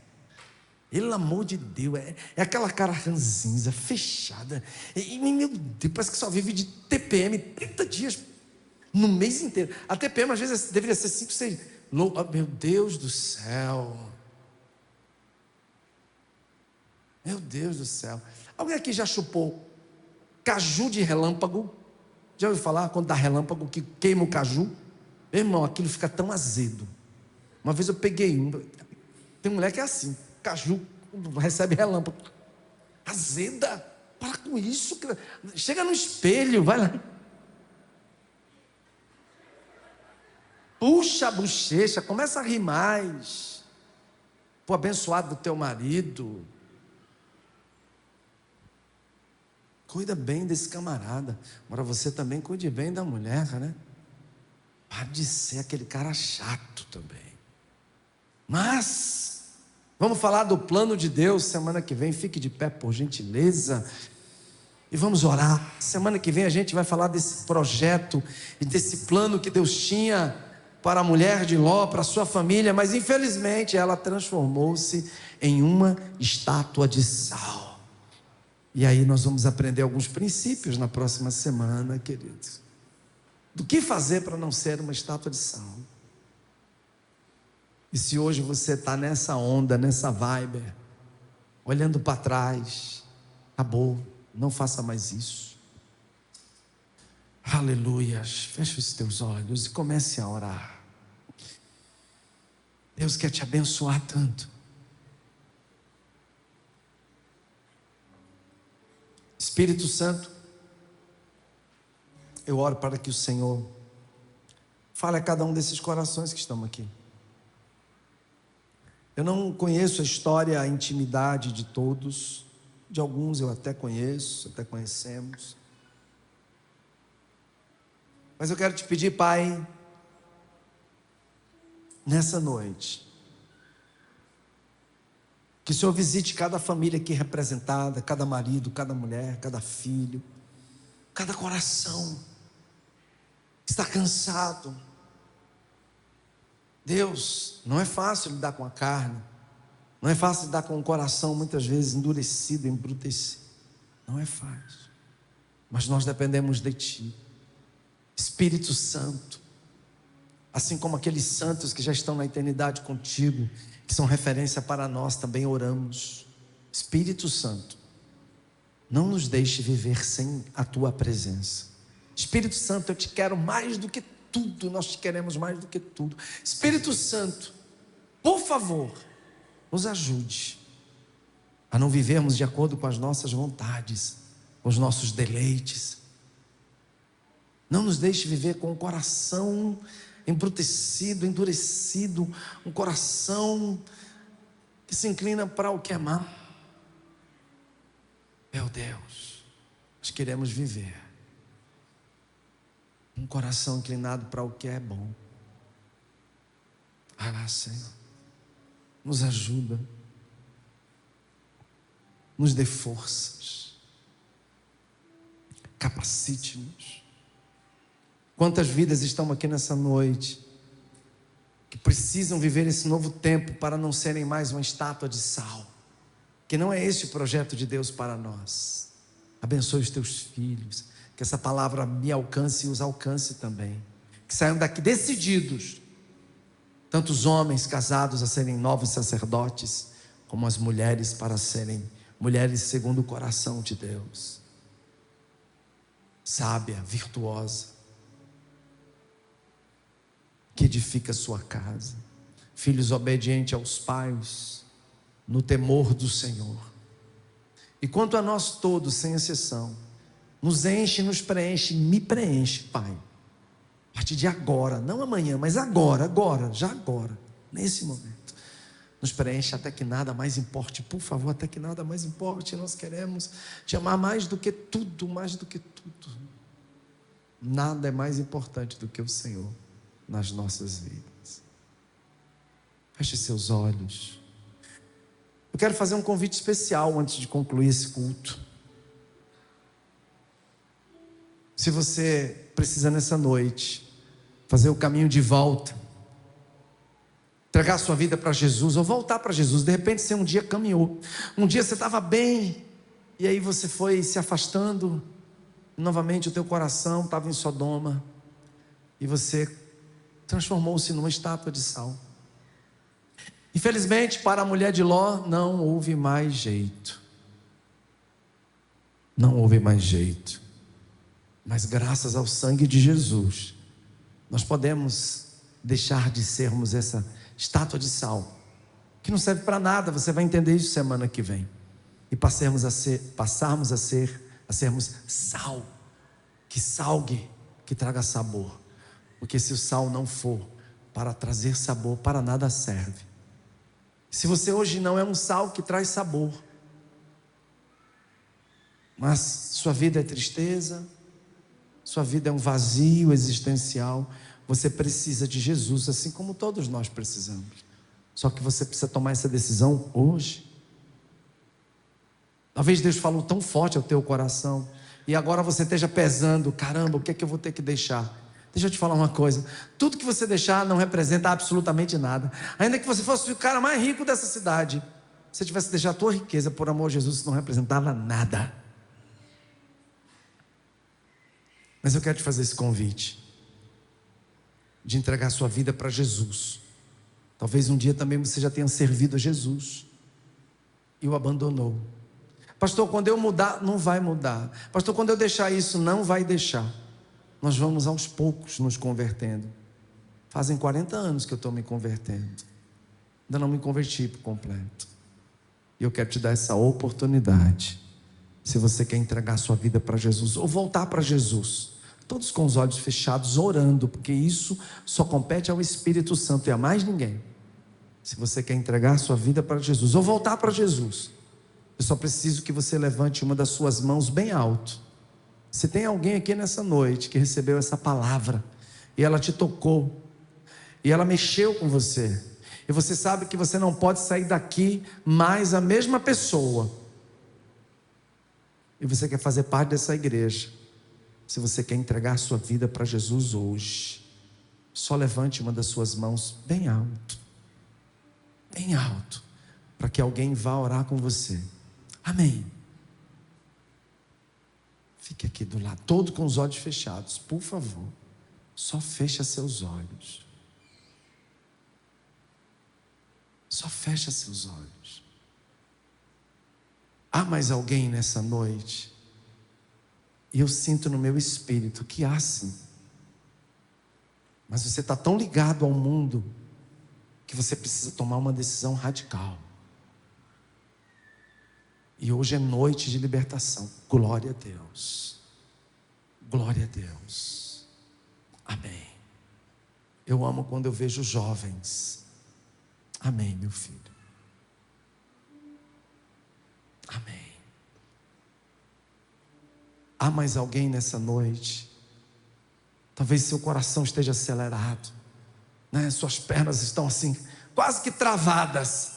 Pelo amor de Deus, é aquela cara ranzinza, fechada. E, meu Deus, parece que só vive de TPM 30 dias no mês inteiro. A TPM às vezes deveria ser 5, 6. Meu Deus do céu. Meu Deus do céu. Alguém aqui já chupou caju de relâmpago? Já ouviu falar quando dá relâmpago que queima o caju? Meu irmão, aquilo fica tão azedo. Uma vez eu peguei um. Tem mulher que é assim, caju, recebe relâmpago. Azeda, para com isso. Chega no espelho, vai lá. Puxa a bochecha, começa a rir mais. Pô, abençoado do teu marido. Cuida bem desse camarada. Agora você também cuide bem da mulher, né? Para de ser aquele cara chato também. Mas, vamos falar do plano de Deus semana que vem. Fique de pé, por gentileza. E vamos orar. Semana que vem a gente vai falar desse projeto e desse plano que Deus tinha para a mulher de Ló, para a sua família. Mas infelizmente ela transformou-se em uma estátua de sal. E aí nós vamos aprender alguns princípios na próxima semana, queridos. Do que fazer para não ser uma estátua de sal. E se hoje você está nessa onda, nessa vibe, olhando para trás, acabou, não faça mais isso. Aleluias, feche os teus olhos e comece a orar. Deus quer te abençoar tanto. Espírito Santo, eu oro para que o Senhor fale a cada um desses corações que estão aqui. Eu não conheço a história, a intimidade de todos. De alguns eu até conheço, até conhecemos. Mas eu quero te pedir, Pai, nessa noite, que o Senhor visite cada família aqui representada, cada marido, cada mulher, cada filho, cada coração que está cansado. Deus, não é fácil lidar com a carne, não é fácil lidar com o coração muitas vezes endurecido, embrutecido, não é fácil, mas nós dependemos de Ti, Espírito Santo, assim como aqueles santos que já estão na eternidade contigo, que são referência para nós, também oramos. Espírito Santo, não nos deixe viver sem a Tua presença. Espírito Santo, eu te quero mais do que tudo, nós te queremos mais do que tudo. Espírito Santo, por favor, nos ajude a não vivermos de acordo com as nossas vontades, com os nossos deleites. Não nos deixe viver com o coração embrutecido, endurecido, um coração que se inclina para o que é mal. Meu Deus, nós queremos viver um coração inclinado para o que é bom. Senhor, nos ajuda, nos dê forças, capacite-nos. Quantas vidas estão aqui nessa noite que precisam viver esse novo tempo para não serem mais uma estátua de sal, que não é esse o projeto de Deus para nós. Abençoe os teus filhos, que essa palavra me alcance e os alcance também, que saiam daqui decididos, tanto os homens casados a serem novos sacerdotes, como as mulheres para serem mulheres segundo o coração de Deus, sábia, virtuosa, que edifica a sua casa, filhos obedientes aos pais, no temor do Senhor. E quanto a nós todos, sem exceção, nos enche, nos preenche, me preenche, Pai, a partir de agora, não amanhã, mas agora, já agora, nesse momento, nos preenche até que nada mais importe. Por favor, até que nada mais importe. Nós queremos te amar mais do que tudo, mais do que tudo. Nada é mais importante do que o Senhor nas nossas vidas. Feche seus olhos. Eu quero fazer um convite especial antes de concluir esse culto. Se você precisa nessa noite fazer o caminho de volta, entregar sua vida para Jesus ou voltar para Jesus, de repente você um dia caminhou, um dia você estava bem e aí você foi se afastando, novamente o teu coração estava em Sodoma e você transformou-se numa estátua de sal. Infelizmente, para a mulher de Ló não houve mais jeito. Não houve mais jeito. Mas graças ao sangue de Jesus, nós podemos deixar de sermos essa estátua de sal, que não serve para nada. Você vai entender isso semana que vem. E passarmos a sermos sal, que salgue, que traga sabor. Porque se o sal não for para trazer sabor, para nada serve. Se você hoje não é um sal que traz sabor, mas sua vida é tristeza, sua vida é um vazio existencial, você precisa de Jesus, assim como todos nós precisamos. Só que você precisa tomar essa decisão hoje. Talvez Deus falou tão forte ao teu coração, e agora você esteja pesando, caramba, o que é que eu vou ter que deixar? Deixa eu te falar uma coisa, tudo que você deixar não representa absolutamente nada. Ainda que você fosse o cara mais rico dessa cidade, se você tivesse deixado a tua riqueza por amor de Jesus, isso não representava nada. Mas eu quero te fazer esse convite de entregar sua vida para Jesus. Talvez um dia também você já tenha servido a Jesus e o abandonou. Pastor, quando eu mudar, não vai mudar. Pastor, quando eu deixar isso, não vai deixar. Nós vamos aos poucos nos convertendo. Fazem 40 anos que eu estou me convertendo. Ainda não me converti por completo. E eu quero te dar essa oportunidade. Se você quer entregar sua vida para Jesus ou voltar para Jesus, todos com os olhos fechados, orando, porque isso só compete ao Espírito Santo e a mais ninguém. Se você quer entregar sua vida para Jesus ou voltar para Jesus, eu só preciso que você levante uma das suas mãos bem alto. Se tem alguém aqui nessa noite que recebeu essa palavra e ela te tocou e ela mexeu com você, e você sabe que você não pode sair daqui mais a mesma pessoa, e você quer fazer parte dessa igreja, se você quer entregar sua vida para Jesus hoje, só levante uma das suas mãos bem alto, para que alguém vá orar com você. Amém. Fique aqui do lado, todo com os olhos fechados, por favor. Só fecha seus olhos. Só fecha seus olhos. Há mais alguém nessa noite? E eu sinto no meu espírito que há sim. Mas você está tão ligado ao mundo que você precisa tomar uma decisão radical. E hoje é noite de libertação. Glória a Deus. Glória a Deus. Amém. Eu amo quando eu vejo jovens. Amém, meu filho. Amém. Há mais alguém nessa noite? Talvez seu coração esteja acelerado, né? Suas pernas estão assim, quase que travadas.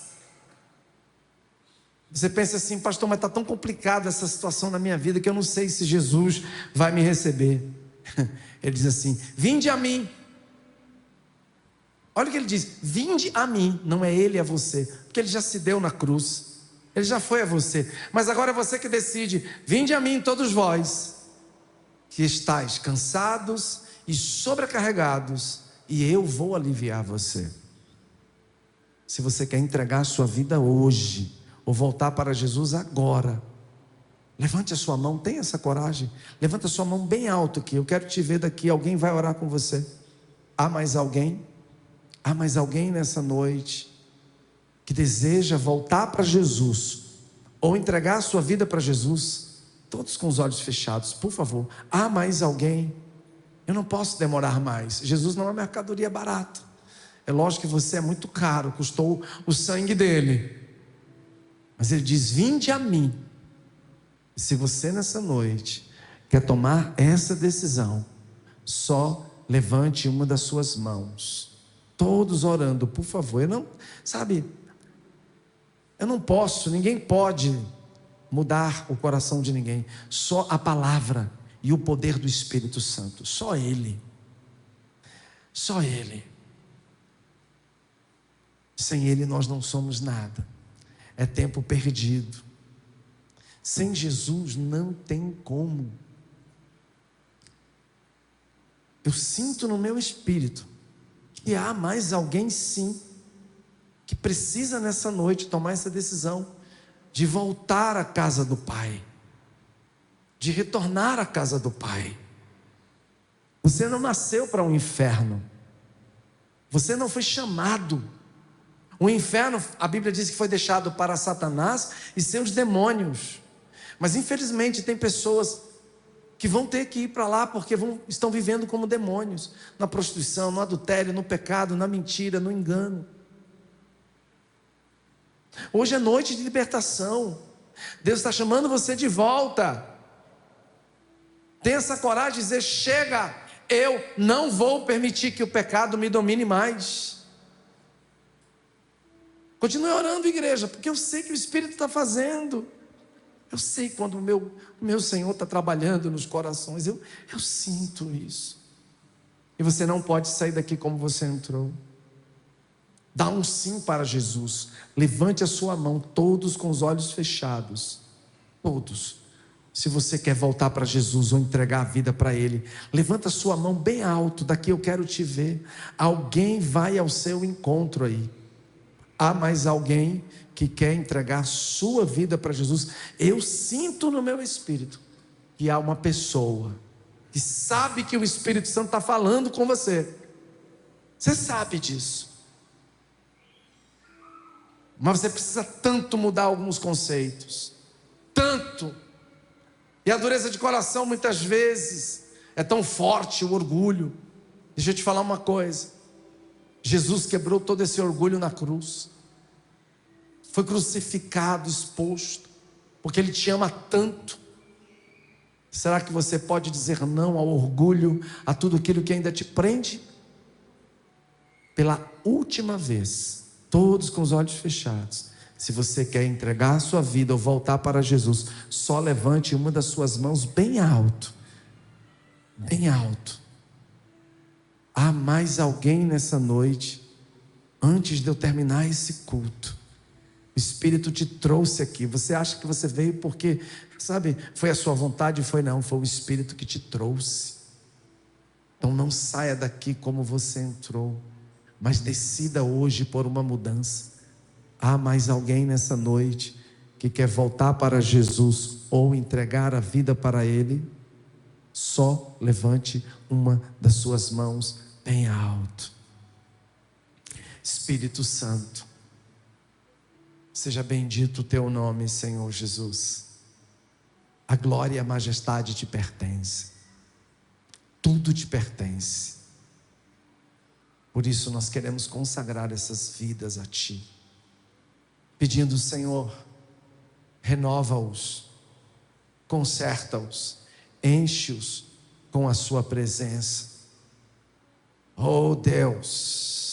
Você pensa assim, pastor, mas está tão complicada essa situação na minha vida que eu não sei se Jesus vai me receber. Ele diz assim: vinde a mim. Olha o que ele diz: vinde a mim. Não é ele, é você, porque ele já se deu na cruz, ele já foi a você, mas agora é você que decide. Vinde a mim todos vós que estáis cansados e sobrecarregados, e eu vou aliviar você. Se você quer entregar a sua vida hoje, ou voltar para Jesus agora, levante a sua mão, tenha essa coragem, levanta a sua mão bem alto aqui, eu quero te ver daqui, alguém vai orar com você. Há mais alguém? Há mais alguém nessa noite que deseja voltar para Jesus, ou entregar a sua vida para Jesus? Todos com os olhos fechados, por favor. Há mais alguém? Eu não posso demorar mais. Jesus não é mercadoria barata. É lógico que você é muito caro, custou o sangue dele. Mas ele diz: vinde a mim. E se você nessa noite quer tomar essa decisão, só levante uma das suas mãos. Todos orando, por favor. Eu não, sabe, eu não posso, ninguém pode mudar o coração de ninguém. Só a palavra e o poder do Espírito Santo. Só Ele. Só Ele. Sem Ele nós não somos nada. É tempo perdido. Sem Jesus não tem como. Eu sinto no meu espírito que há mais alguém, sim, que precisa nessa noite tomar essa decisão de voltar à casa do Pai, de retornar à casa do Pai. Você não nasceu para um inferno. Você não foi chamado. O inferno, a Bíblia diz que foi deixado para Satanás e seus demônios. Mas infelizmente tem pessoas que vão ter que ir para lá porque estão vivendo como demônios, na prostituição, no adultério, no pecado, na mentira, no engano. Hoje é noite de libertação. Deus está chamando você de volta. Tenha essa coragem de dizer: chega, eu não vou permitir que o pecado me domine mais. Continue orando, igreja, porque eu sei que o Espírito está fazendo. Eu sei quando o meu Senhor está trabalhando nos corações. Eu sinto isso. E você não pode sair daqui como você entrou. Dá um sim para Jesus. Levante a sua mão, todos com os olhos fechados. Todos. Se você quer voltar para Jesus ou entregar a vida para Ele, levanta a sua mão bem alto. Daqui eu quero te ver. Alguém vai ao seu encontro aí. Há mais alguém que quer entregar sua vida para Jesus? Eu sinto no meu espírito que há uma pessoa que sabe que o Espírito Santo está falando com você. Você sabe disso. Mas você precisa tanto mudar alguns conceitos. Tanto. E a dureza de coração muitas vezes é tão forte, o orgulho. Deixa eu te falar uma coisa. Jesus quebrou todo esse orgulho na cruz. Foi crucificado, exposto, porque Ele te ama tanto. Será que você pode dizer não ao orgulho, a tudo aquilo que ainda te prende? Pela última vez, todos com os olhos fechados, se você quer entregar a sua vida ou voltar para Jesus, só levante uma das suas mãos bem alto. Bem alto. Há mais alguém nessa noite, antes de eu terminar esse culto. O Espírito te trouxe aqui. Você acha que você veio porque, sabe, foi a sua vontade? Foi não, foi o Espírito que te trouxe. Então não saia daqui como você entrou, mas decida hoje por uma mudança. Há mais alguém nessa noite que quer voltar para Jesus ou entregar a vida para Ele? Só levante uma das suas mãos bem alto. Espírito Santo, seja bendito o teu nome, Senhor Jesus. A glória e a majestade te pertencem. Tudo te pertence. Por isso nós queremos consagrar essas vidas a Ti. Pedindo, Senhor, renova-os, conserta-os, enche-os com a Sua presença. Oh Deus,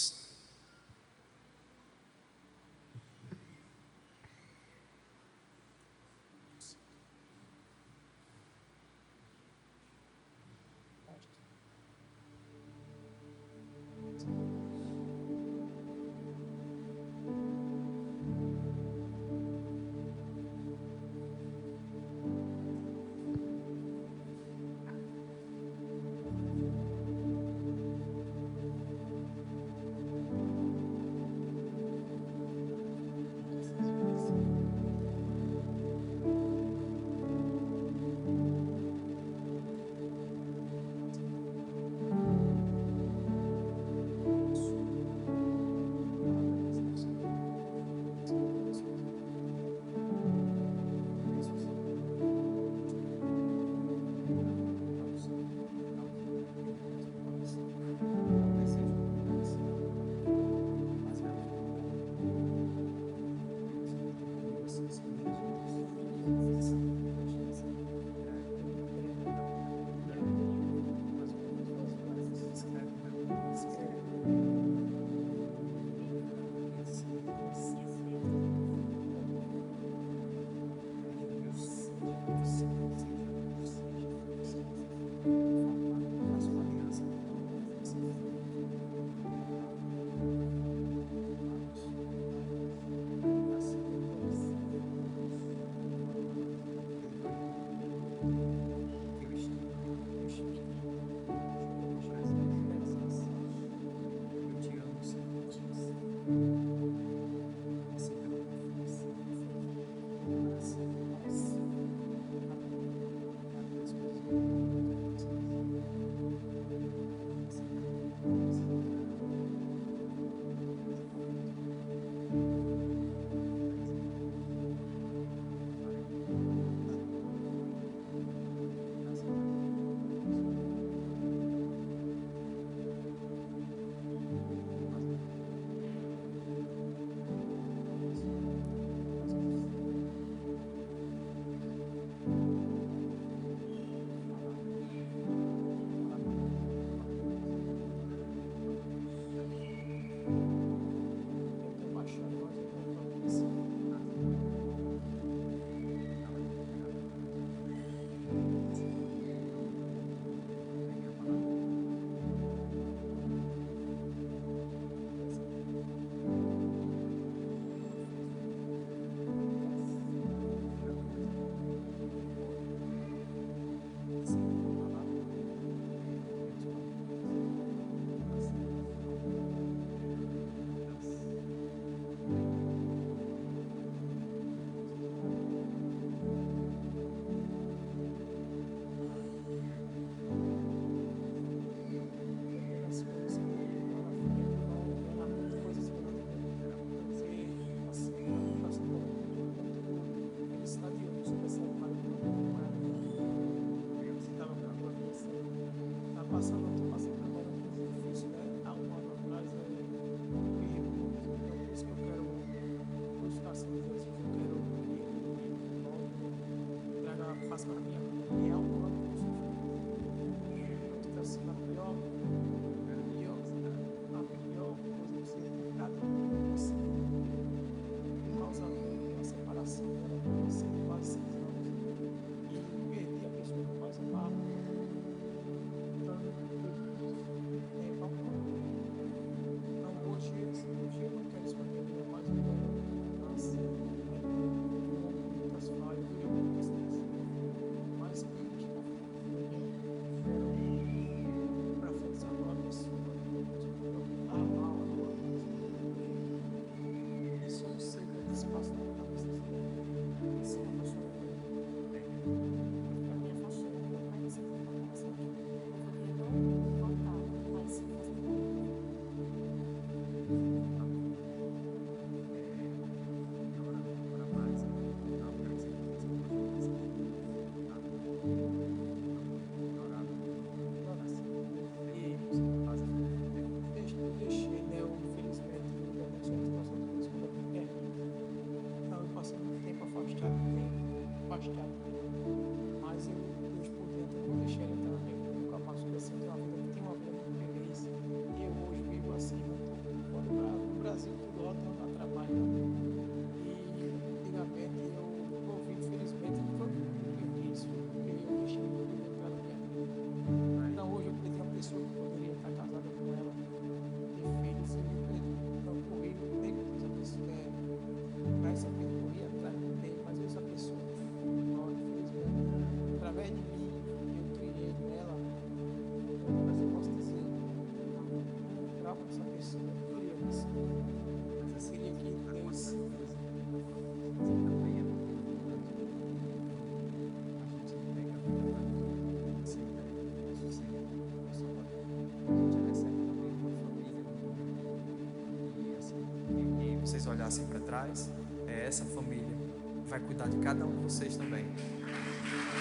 Vocês olhassem para trás, é essa família que vai cuidar de cada um de vocês também.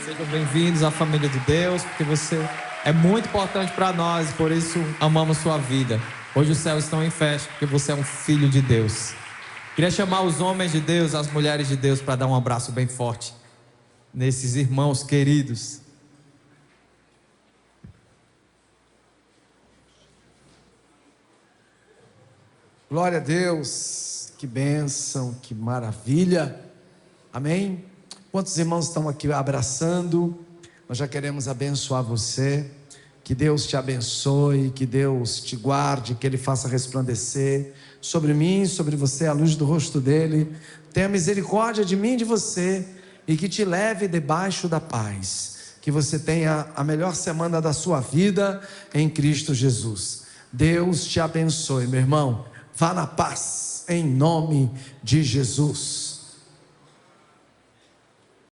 Sejam bem-vindos à família de Deus, porque você é muito importante para nós, por isso amamos sua vida. Hoje os céus estão em festa, porque você é um filho de Deus. Queria chamar os homens de Deus, as mulheres de Deus, para dar um abraço bem forte nesses irmãos queridos. Glória a Deus, que bênção, que maravilha, amém? Quantos irmãos estão aqui abraçando? Nós já queremos abençoar você, que Deus te abençoe, que Deus te guarde, que Ele faça resplandecer sobre mim, sobre você, a luz do rosto dele, tenha misericórdia de mim e de você, e que te leve debaixo da paz. Que você tenha a melhor semana da sua vida em Cristo Jesus. Deus te abençoe, meu irmão. Vá na paz, em nome de Jesus.